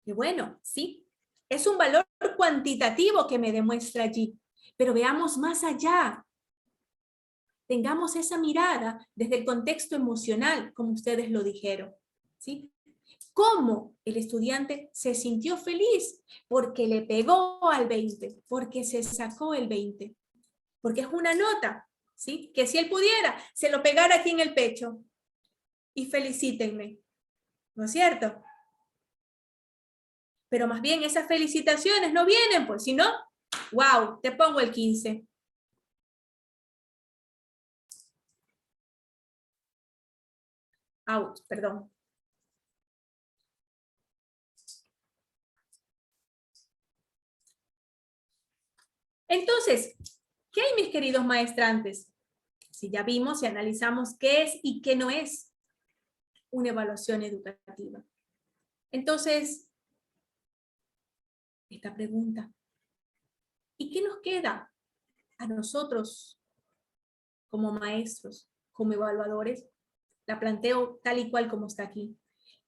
Y bueno, sí, es un valor cuantitativo que me demuestra allí, pero veamos más allá. Tengamos esa mirada desde el contexto emocional, como ustedes lo dijeron, ¿sí? ¿Cómo el estudiante se sintió feliz? Porque le pegó al 20, porque se sacó el 20, porque es una nota, ¿sí? Que si él pudiera, se lo pegara aquí en el pecho. Y felicítenme, ¿no es cierto? Pero más bien esas felicitaciones no vienen, pues, si no, wow, te pongo el 15. Out, perdón. Entonces, ¿qué hay, mis queridos maestrantes? Si ya vimos y analizamos qué es y qué no es una evaluación educativa. Entonces, esta pregunta, ¿y qué nos queda a nosotros como maestros, como evaluadores? La planteo tal y cual como está aquí.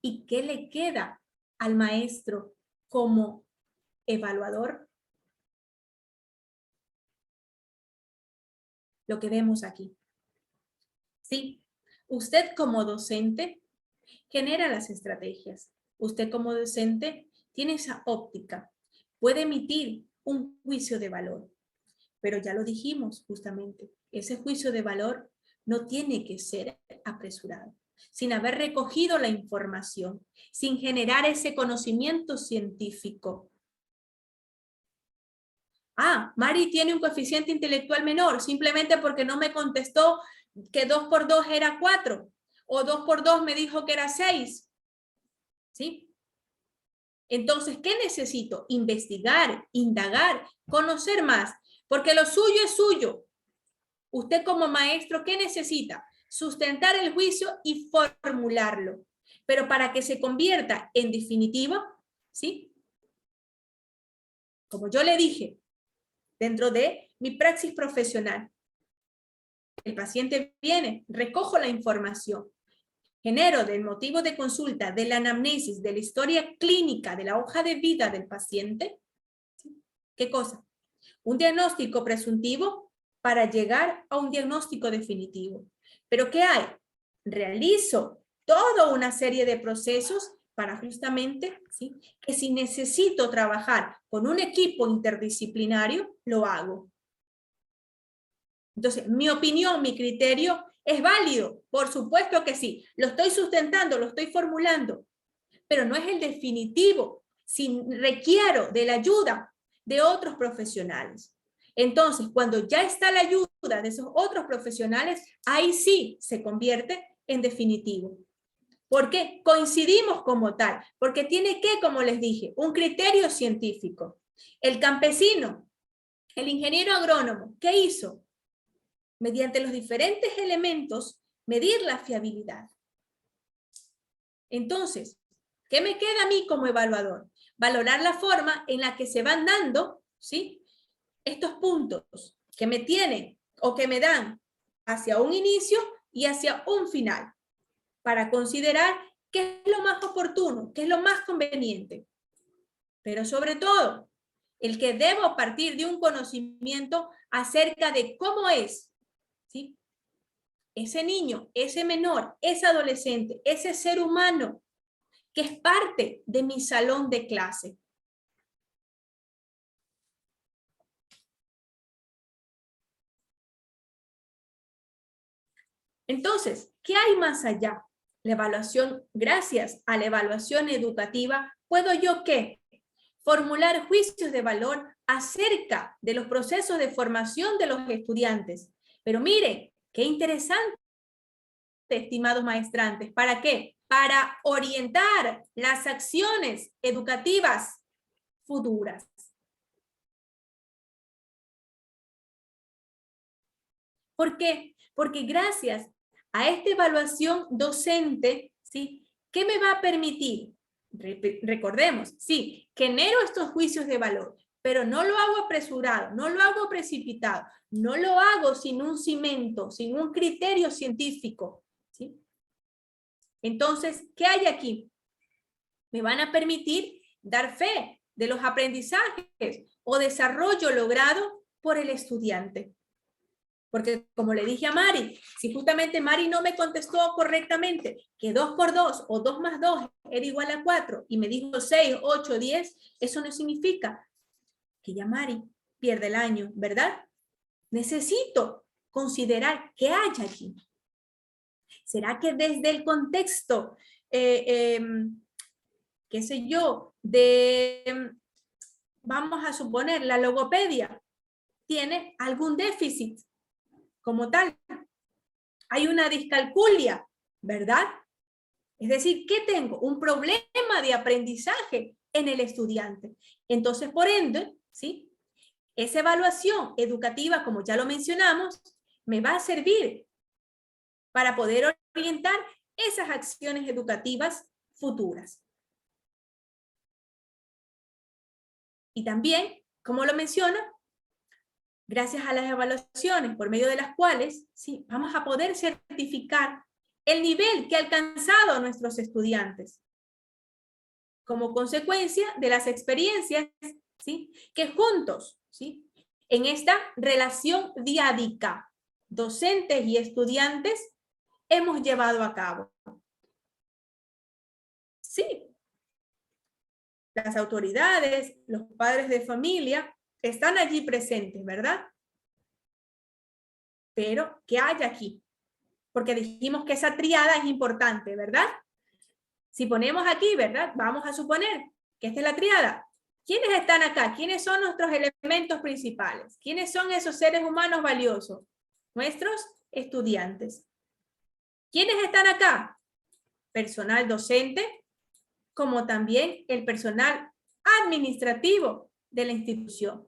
¿Y qué le queda al maestro como evaluador? Lo que vemos aquí. Sí, usted como docente genera las estrategias. Usted como docente tiene esa óptica. Puede emitir un juicio de valor. Pero ya lo dijimos justamente, ese juicio de valor no tiene que ser apresurado, sin haber recogido la información, sin generar ese conocimiento científico. Ah, Mari tiene un coeficiente intelectual menor, simplemente porque no me contestó que 2 por 2 era 4, o 2 por 2 me dijo que era 6. ¿Sí? Entonces, ¿qué necesito? Investigar, indagar, conocer más, porque lo suyo es suyo. Usted como maestro, ¿qué necesita? Sustentar el juicio y formularlo. Pero para que se convierta en definitivo, ¿sí? Como yo le dije, dentro de mi praxis profesional, el paciente viene, recojo la información, genero del motivo de consulta, de la anamnesis, de la historia clínica, de la hoja de vida del paciente, ¿sí? ¿Qué cosa? Un diagnóstico presuntivo para llegar a un diagnóstico definitivo. ¿Pero qué hay? Realizo toda una serie de procesos para justamente, ¿sí?, que si necesito trabajar con un equipo interdisciplinario, lo hago. Entonces, mi opinión, mi criterio es válido, por supuesto que sí. Lo estoy sustentando, lo estoy formulando, pero no es el definitivo, si requiero de la ayuda de otros profesionales. Entonces, cuando ya está la ayuda de esos otros profesionales, ahí sí se convierte en definitivo. ¿Por qué? Coincidimos como tal, porque tiene que, como les dije, un criterio científico. El campesino, el ingeniero agrónomo, ¿qué hizo? Mediante los diferentes elementos, medir la fiabilidad. Entonces, ¿qué me queda a mí como evaluador? Valorar la forma en la que se van dando, ¿sí?, estos puntos que me tienen o que me dan hacia un inicio y hacia un final, para considerar qué es lo más oportuno, qué es lo más conveniente. Pero sobre todo, el que debo partir de un conocimiento acerca de cómo es, ¿sí?, ese niño, ese menor, ese adolescente, ese ser humano que es parte de mi salón de clase. Entonces, ¿qué hay más allá? La evaluación, gracias a la evaluación educativa, ¿puedo yo qué? Formular juicios de valor acerca de los procesos de formación de los estudiantes. Pero miren, qué interesante, estimados maestrantes. ¿Para qué? Para orientar las acciones educativas futuras. ¿Por qué? Porque gracias a esta evaluación docente, ¿sí? ¿Qué me va a permitir? Recordemos, sí, genero estos juicios de valor, pero no lo hago apresurado, no lo hago precipitado, no lo hago sin un cimiento, sin un criterio científico, ¿sí? Entonces, ¿qué hay aquí? Me van a permitir dar fe de los aprendizajes o desarrollo logrado por el estudiante. Porque como le dije a Mari, si justamente Mari no me contestó correctamente que 2 por 2 o 2 más 2 era igual a 4 y me dijo 6, 8, 10, eso no significa que ya Mari pierde el año, ¿verdad? Necesito considerar qué hay aquí. ¿Será que desde el contexto, qué sé yo, vamos a suponer, la logopedia tiene algún déficit? Como tal, hay una discalculia, ¿verdad? Es decir, ¿qué tengo? Un problema de aprendizaje en el estudiante. Entonces, por ende, ¿sí? Esa evaluación educativa, como ya lo mencionamos, me va a servir para poder orientar esas acciones educativas futuras. Y también, como lo menciono, gracias a las evaluaciones por medio de las cuales, ¿sí? Vamos a poder certificar el nivel que han alcanzado nuestros estudiantes como consecuencia de las experiencias, ¿sí? Que juntos, ¿sí? En esta relación diádica, docentes y estudiantes, hemos llevado a cabo. Sí, las autoridades, los padres de familia, están allí presentes, ¿verdad? Pero, ¿qué hay aquí? Porque dijimos que esa triada es importante, ¿verdad? Si ponemos aquí, ¿verdad? Vamos a suponer que esta es la triada. ¿Quiénes están acá? ¿Quiénes son nuestros elementos principales? ¿Quiénes son esos seres humanos valiosos? Nuestros estudiantes. ¿Quiénes están acá? Personal docente, como también el personal administrativo de la institución.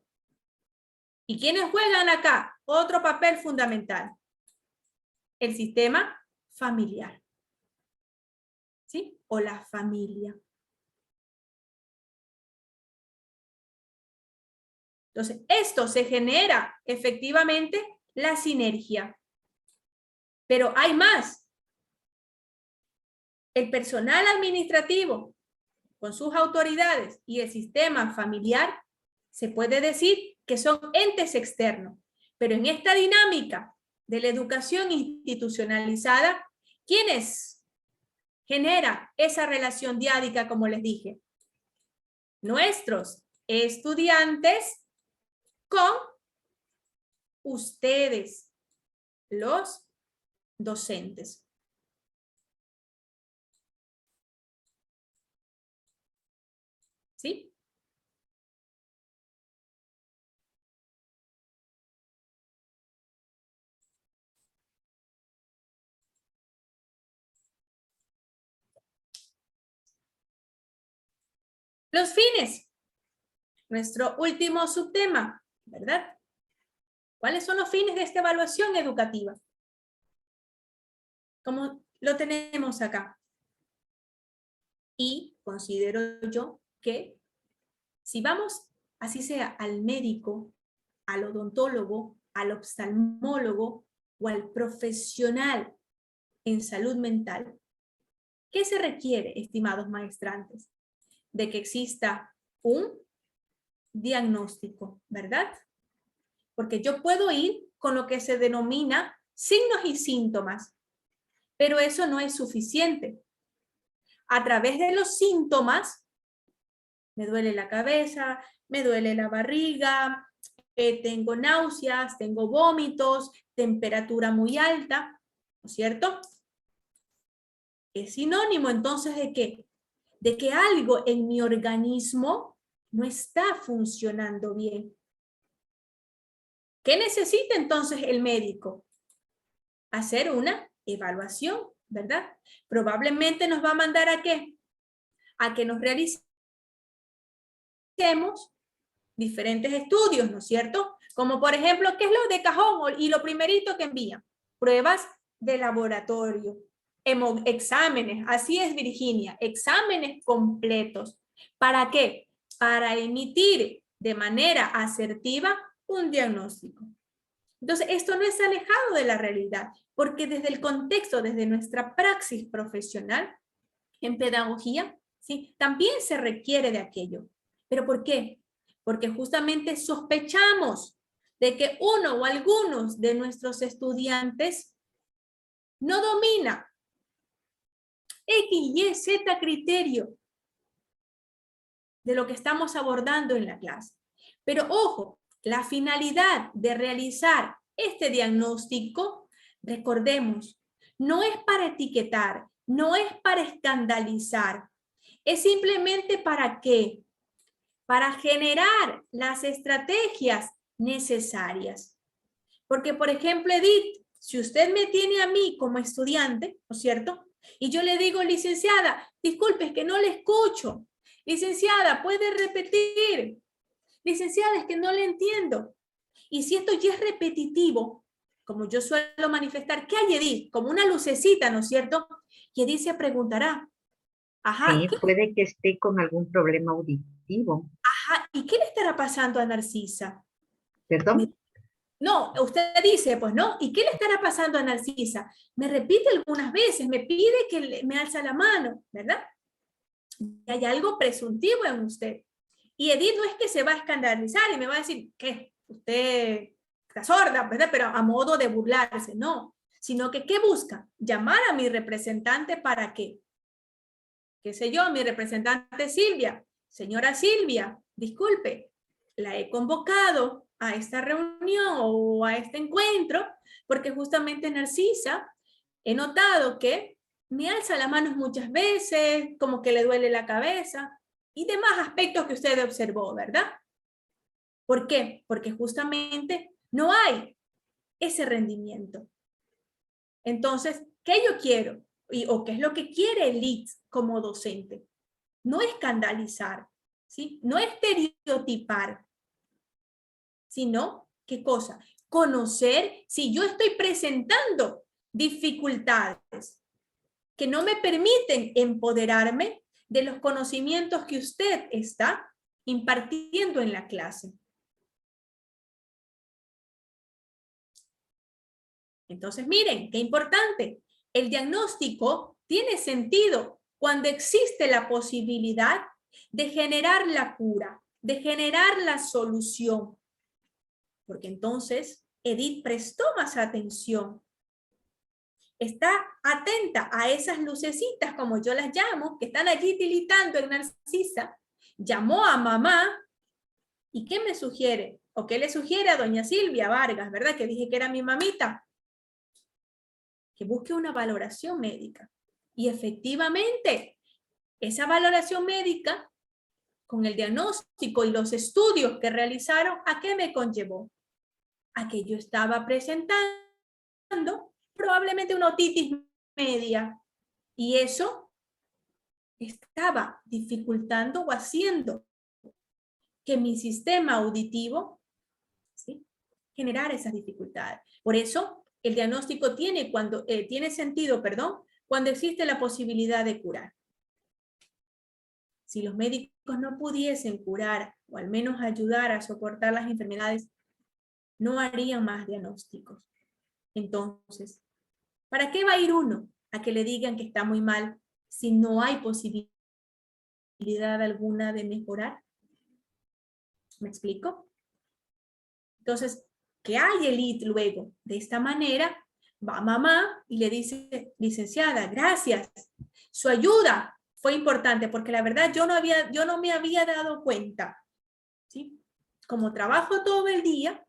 ¿Y quiénes juegan acá? Otro papel fundamental. El sistema familiar. ¿Sí? O la familia. Entonces, esto se genera efectivamente la sinergia. Pero hay más. El personal administrativo, con sus autoridades, y el sistema familiar, se puede decir que son entes externos. Pero en esta dinámica de la educación institucionalizada, ¿quiénes generan esa relación diádica, como les dije? Nuestros estudiantes con ustedes, los docentes. ¿Sí? Los fines. Nuestro último subtema, ¿verdad? ¿Cuáles son los fines de esta evaluación educativa? Como lo tenemos acá. Y considero yo que si vamos, así sea, al médico, al odontólogo, al oftalmólogo o al profesional en salud mental, ¿qué se requiere, estimados maestrantes? De que exista un diagnóstico, ¿verdad? Porque yo puedo ir con lo que se denomina signos y síntomas, pero eso no es suficiente. A través de los síntomas, me duele la cabeza, me duele la barriga, tengo náuseas, tengo vómitos, temperatura muy alta. ¿no es cierto? Es sinónimo entonces ¿de qué? De que algo en mi organismo no está funcionando bien. ¿Qué necesita entonces el médico? Hacer una evaluación, ¿verdad? Probablemente nos va a mandar ¿a qué? A que nos realicemos diferentes estudios, ¿no es cierto? Como por ejemplo, ¿qué es lo de cajón? Y lo primerito que envían, pruebas de laboratorio, exámenes, así es Virginia, exámenes completos. ¿Para qué? Para emitir de manera asertiva un diagnóstico. Entonces, esto no es alejado de la realidad, porque desde el contexto, desde nuestra praxis profesional en pedagogía, ¿sí? También se requiere de aquello. ¿Pero por qué? Porque justamente sospechamos de que uno o algunos de nuestros estudiantes no domina X, Y, Z criterio de lo que estamos abordando en la clase. Pero ojo, la finalidad de realizar este diagnóstico, recordemos, no es para etiquetar, no es para escandalizar, es simplemente para ¿qué? Para generar las estrategias necesarias. Porque, por ejemplo, Edith, si usted me tiene a mí como estudiante, ¿no es cierto? Y yo le digo, licenciada, disculpe, es que no le escucho. Licenciada, ¿puede repetir? Licenciada, es que no le entiendo. Y si esto ya es repetitivo, como yo suelo manifestar, ¿qué hay, Edith? Como una lucecita, ¿no es cierto? Y Edith se preguntará, ajá. Sí, puede que esté con algún problema auditivo. Ajá, ¿y qué le estará pasando a Narcisa? ¿Perdón? No, usted dice, pues no, ¿y qué le estará pasando a Narcisa? Me repite algunas veces, me pide que me alza la mano, ¿verdad? Y hay algo presuntivo en usted. Y Edith no es que se va a escandalizar y me va a decir, ¿qué? Usted está sorda, ¿verdad? Pero a modo de burlarse, no. Sino que, ¿qué busca? Llamar a mi representante ¿para qué? ¿Qué sé yo? Mi representante Silvia. Señora Silvia, disculpe, la he convocado a esta reunión o a este encuentro porque justamente Narcisa he notado que me alza las manos muchas veces, como que le duele la cabeza y demás aspectos que usted observó, ¿verdad? ¿Por qué? Porque justamente no hay ese rendimiento. Entonces, ¿qué yo quiero? ¿O qué es lo que quiere el lead como docente? No escandalizar, ¿sí? No estereotipar, sino, ¿qué cosa? Conocer si yo estoy presentando dificultades que no me permiten empoderarme de los conocimientos que usted está impartiendo en la clase. Entonces, miren, qué importante. El diagnóstico tiene sentido cuando existe la posibilidad de generar la cura, de generar la solución. Porque entonces Edith prestó más atención. Está atenta a esas lucecitas, como yo las llamo, que están allí tiritando en Narcisa. Llamó a mamá. ¿Y qué me sugiere? ¿O qué le sugiere a doña Silvia Vargas, verdad? Que dije que era mi mamita. Que busque una valoración médica. Y efectivamente, esa valoración médica, con el diagnóstico y los estudios que realizaron, ¿a qué me conllevó? A que yo estaba presentando probablemente una otitis media. Y eso estaba dificultando o haciendo que mi sistema auditivo, ¿sí?, generara esas dificultades. Por eso, el diagnóstico tiene sentido, cuando existe la posibilidad de curar. Si los médicos no pudiesen curar, o al menos ayudar a soportar las enfermedades, no harían más diagnósticos. Entonces, ¿para qué va a ir uno a que le digan que está muy mal si no hay posibilidad alguna de mejorar? ¿Me explico? Entonces, ¿qué hay Edith luego? De esta manera, va mamá y le dice, licenciada, gracias. Su ayuda fue importante porque la verdad yo no me había dado cuenta, ¿sí? Como trabajo todo el día,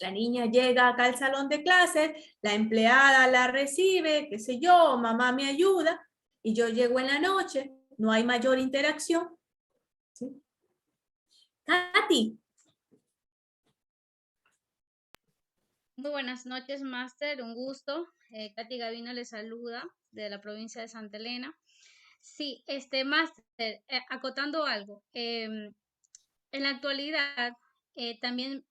La niña llega acá al salón de clases, la empleada la recibe, qué sé yo, mamá me ayuda, y yo llego en la noche, no hay mayor interacción. ¿Sí? Katy. Muy buenas noches, máster, un gusto. Katy Gavino le saluda de la provincia de Santa Elena. Sí, máster, acotando algo. En la actualidad también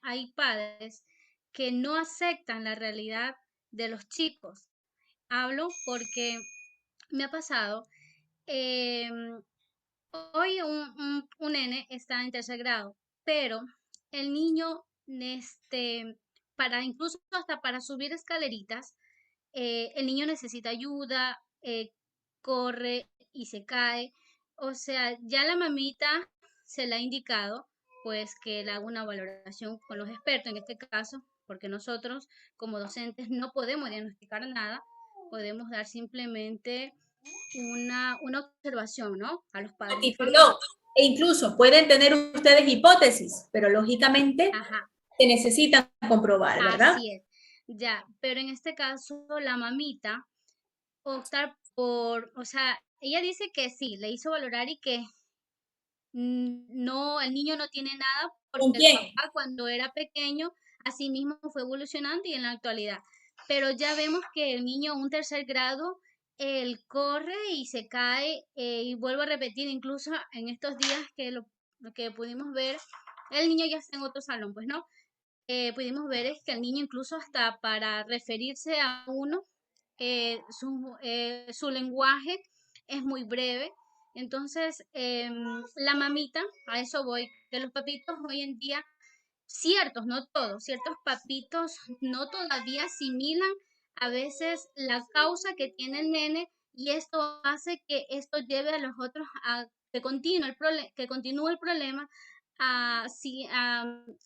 hay padres que no aceptan la realidad de los chicos. Hablo porque me ha pasado, hoy un nene está en tercer grado, pero el niño, incluso hasta para subir escaleritas, el niño necesita ayuda, corre y se cae. O sea, ya la mamita se le ha indicado, pues, que le haga una valoración con los expertos en este caso, porque nosotros como docentes no podemos diagnosticar nada, podemos dar simplemente una observación, ¿no? A los padres de familia. Perdón, e incluso pueden tener ustedes hipótesis, pero lógicamente se necesitan comprobar, ¿verdad? Así es, ya, pero en este caso la mamita optar por, o sea, ella dice que sí, le hizo valorar y que no, el niño no tiene nada porque el papá cuando era pequeño así mismo fue evolucionando y en la actualidad. Pero ya vemos que el niño a un tercer grado, él corre y se cae, y vuelvo a repetir, incluso en estos días que lo que pudimos ver, el niño ya está en otro salón, pues no, pudimos ver es que el niño incluso hasta para referirse a uno, su lenguaje es muy breve. Entonces, la mamita, a eso voy, que los papitos hoy en día, ciertos, no todos, ciertos papitos no todavía asimilan a veces la causa que tiene el nene y esto hace que esto lleve a los otros a que continúe el problema a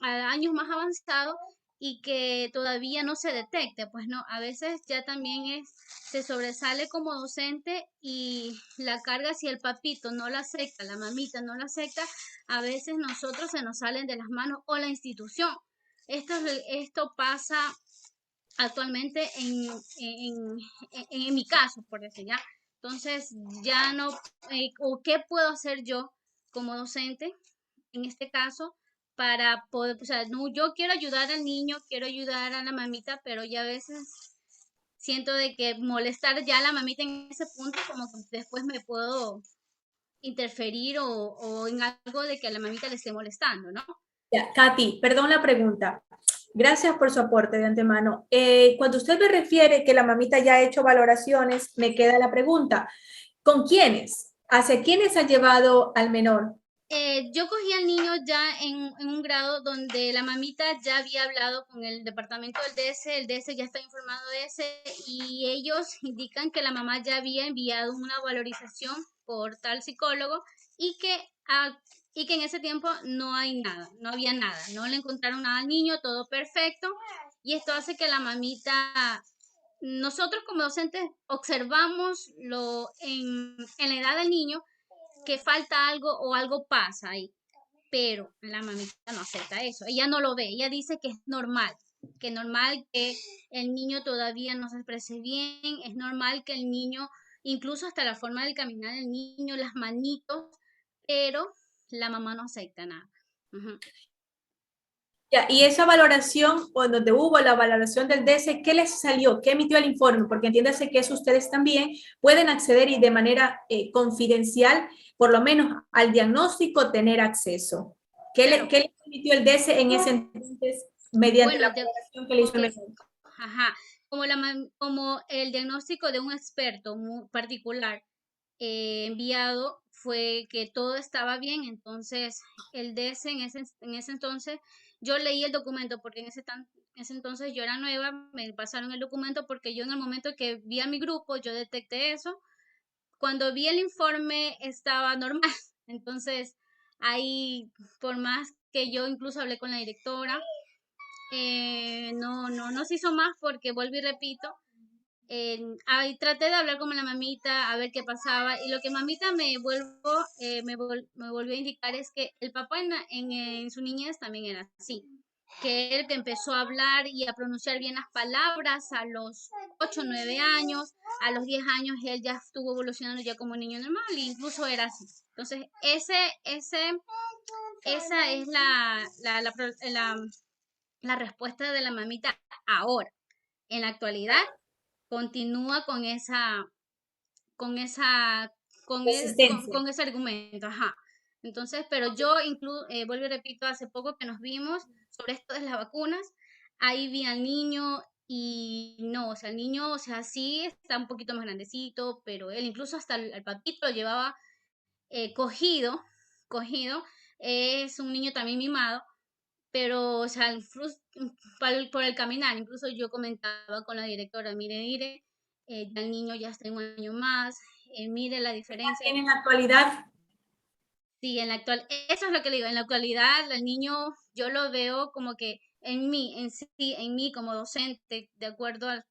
años más avanzados y que todavía no se detecte, pues no, a veces ya también se sobresale como docente y la carga si el papito no la acepta, la mamita no la acepta, a veces nosotros se nos salen de las manos o la institución. Esto pasa actualmente en mi caso, por decir ya. Entonces, ya no, o qué puedo hacer yo como docente en este caso para poder, o sea, no, yo quiero ayudar al niño, quiero ayudar a la mamita, pero ya a veces siento de que molestar ya a la mamita en ese punto, como que después me puedo interferir o en algo de que a la mamita le esté molestando, ¿no? Ya, Katy, perdón la pregunta. Gracias por su aporte de antemano. Cuando usted me refiere que la mamita ya ha hecho valoraciones, me queda la pregunta, ¿con quiénes? ¿Hacia quiénes ha llevado al menor? Yo cogí al niño ya en un grado donde la mamita ya había hablado con el departamento del DS, el DS ya está informado de ese y ellos indican que la mamá ya había enviado una valorización por tal psicólogo y que en ese tiempo no hay nada, no había nada, no le encontraron nada al niño, todo perfecto y esto hace que la mamita, nosotros como docentes observamos en la edad del niño que falta algo o algo pasa ahí, pero la mamita no acepta eso, ella no lo ve, ella dice que es normal que el niño todavía no se exprese bien, es normal que el niño, incluso hasta la forma de caminar del niño, las manitos, pero la mamá no acepta nada. Ya, y esa valoración, cuando te hubo la valoración del DS, ¿qué les salió? ¿Qué emitió el informe? Porque entiéndase que eso ustedes también pueden acceder y de manera confidencial, por lo menos al diagnóstico, tener acceso. ¿Qué le emitió el DS en ese entonces mediante la valoración que le hizo el menor? Ajá, como el diagnóstico de un experto muy particular enviado fue que todo estaba bien, entonces el DS en ese entonces, yo leí el documento porque en ese entonces yo era nueva, me pasaron el documento porque yo en el momento que vi a mi grupo, yo detecté eso, cuando vi el informe estaba normal, entonces ahí por más que yo incluso hablé con la directora, no se hizo más porque vuelvo y repito, traté de hablar con la mamita a ver qué pasaba y lo que mamita me volvió a indicar es que el papá en su niñez también era así. que él que empezó a hablar y a pronunciar bien las palabras a los 8 o 9 años, a los 10 años él ya estuvo evolucionando ya como un niño normal, e incluso era así. Entonces, esa es la respuesta de la mamita ahora. En la actualidad, continúa con ese argumento, ajá. Entonces, pero yo vuelvo y repito, hace poco que nos vimos sobre esto de las vacunas, ahí vi al niño y no, o sea, el niño, o sea, sí está un poquito más grandecito, pero él incluso hasta el papito lo llevaba cogido, es un niño también mimado, pero, o sea, por el caminar, incluso yo comentaba con la directora, mire, ya el niño ya está en un año más, mire la diferencia. En la actualidad. Sí, eso es lo que le digo, en la actualidad el niño yo lo veo como que en mí como docente, de acuerdo a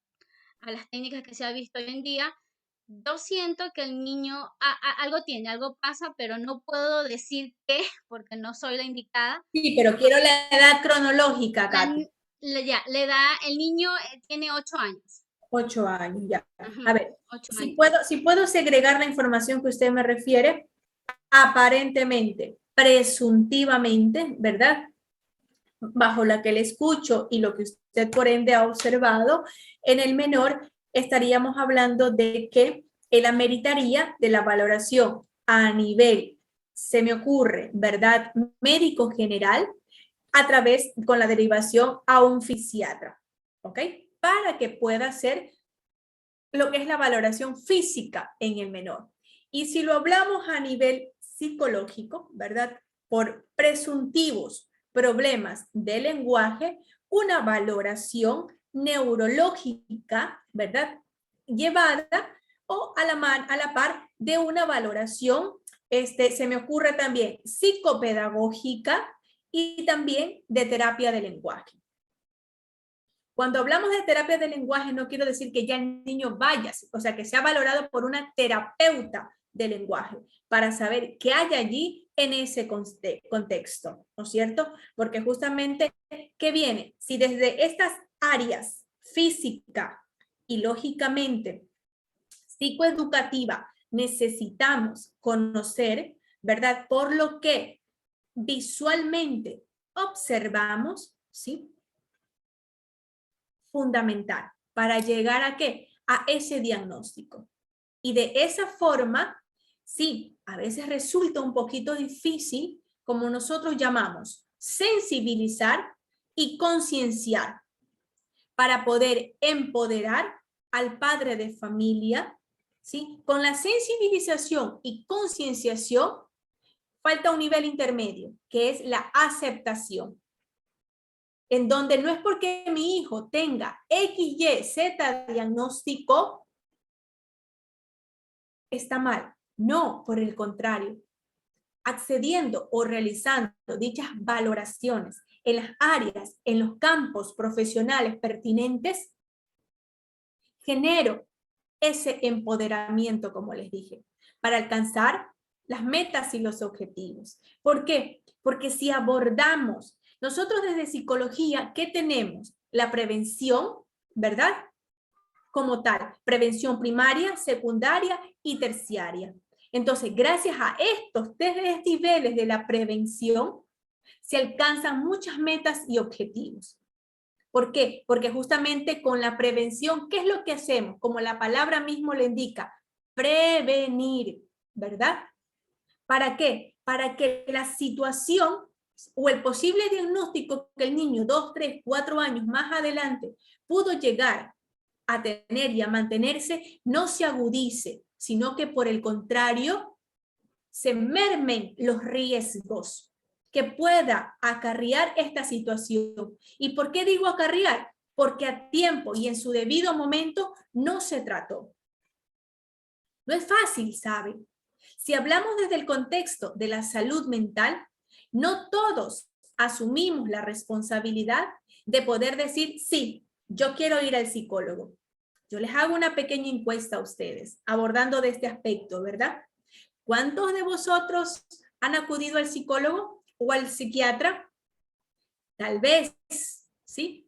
las técnicas que se ha visto hoy en día, yo siento que el niño algo tiene, algo pasa, pero no puedo decir qué, porque no soy la indicada. Sí, pero quiero la edad cronológica, Katy. El niño tiene 8 años. 8 años, ya. A ver, si puedo segregar la información que usted me refiere, aparentemente, presuntivamente, ¿verdad? Bajo la que le escucho y lo que usted por ende ha observado, en el menor estaríamos hablando de que él ameritaría de la valoración a nivel, se me ocurre, ¿verdad? Médico general, a través con la derivación a un fisiatra, ¿ok? Para que pueda hacer lo que es la valoración física en el menor. Y si lo hablamos a nivel psicológico, ¿verdad? Por presuntivos problemas de lenguaje, una valoración neurológica, ¿verdad? Llevada o a la par de una valoración, se me ocurre también psicopedagógica y también de terapia de lenguaje. Cuando hablamos de terapia de lenguaje, no quiero decir que ya el niño vaya, o sea, que sea valorado por una terapeuta de lenguaje para saber qué hay allí en ese contexto, ¿no es cierto? Porque justamente, ¿qué viene? Si desde estas áreas física y lógicamente psicoeducativa necesitamos conocer, ¿verdad? Por lo que visualmente observamos, ¿sí? Fundamental para llegar a qué? A ese diagnóstico. Y de esa forma, sí, a veces resulta un poquito difícil, como nosotros llamamos, sensibilizar y concienciar para poder empoderar al padre de familia, ¿sí? Con la sensibilización y concienciación, falta un nivel intermedio, que es la aceptación. En donde no es porque mi hijo tenga X, Y, Z diagnóstico, está mal. No, por el contrario. Accediendo o realizando dichas valoraciones en las áreas, en los campos profesionales pertinentes, genero ese empoderamiento, como les dije, para alcanzar las metas y los objetivos. ¿Por qué? Porque si abordamos, nosotros desde psicología, ¿qué tenemos? La prevención, ¿verdad? Como tal, prevención primaria, secundaria y terciaria. Entonces, gracias a estos tres niveles de la prevención, se alcanzan muchas metas y objetivos. ¿Por qué? Porque justamente con la prevención, ¿qué es lo que hacemos? Como la palabra mismo le indica, prevenir, ¿verdad? ¿Para qué? Para que la situación o el posible diagnóstico que el niño 2, 3, 4 años más adelante pudo llegar a tener y a mantenerse, no se agudice, sino que por el contrario, se mermen los riesgos que pueda acarrear esta situación. ¿Y por qué digo acarrear? Porque a tiempo y en su debido momento no se trató. No es fácil, ¿saben? Si hablamos desde el contexto de la salud mental, no todos asumimos la responsabilidad de poder decir, sí, yo quiero ir al psicólogo. Yo les hago una pequeña encuesta a ustedes, abordando de este aspecto, ¿verdad? ¿Cuántos de vosotros han acudido al psicólogo o al psiquiatra? tal vez, ¿sí?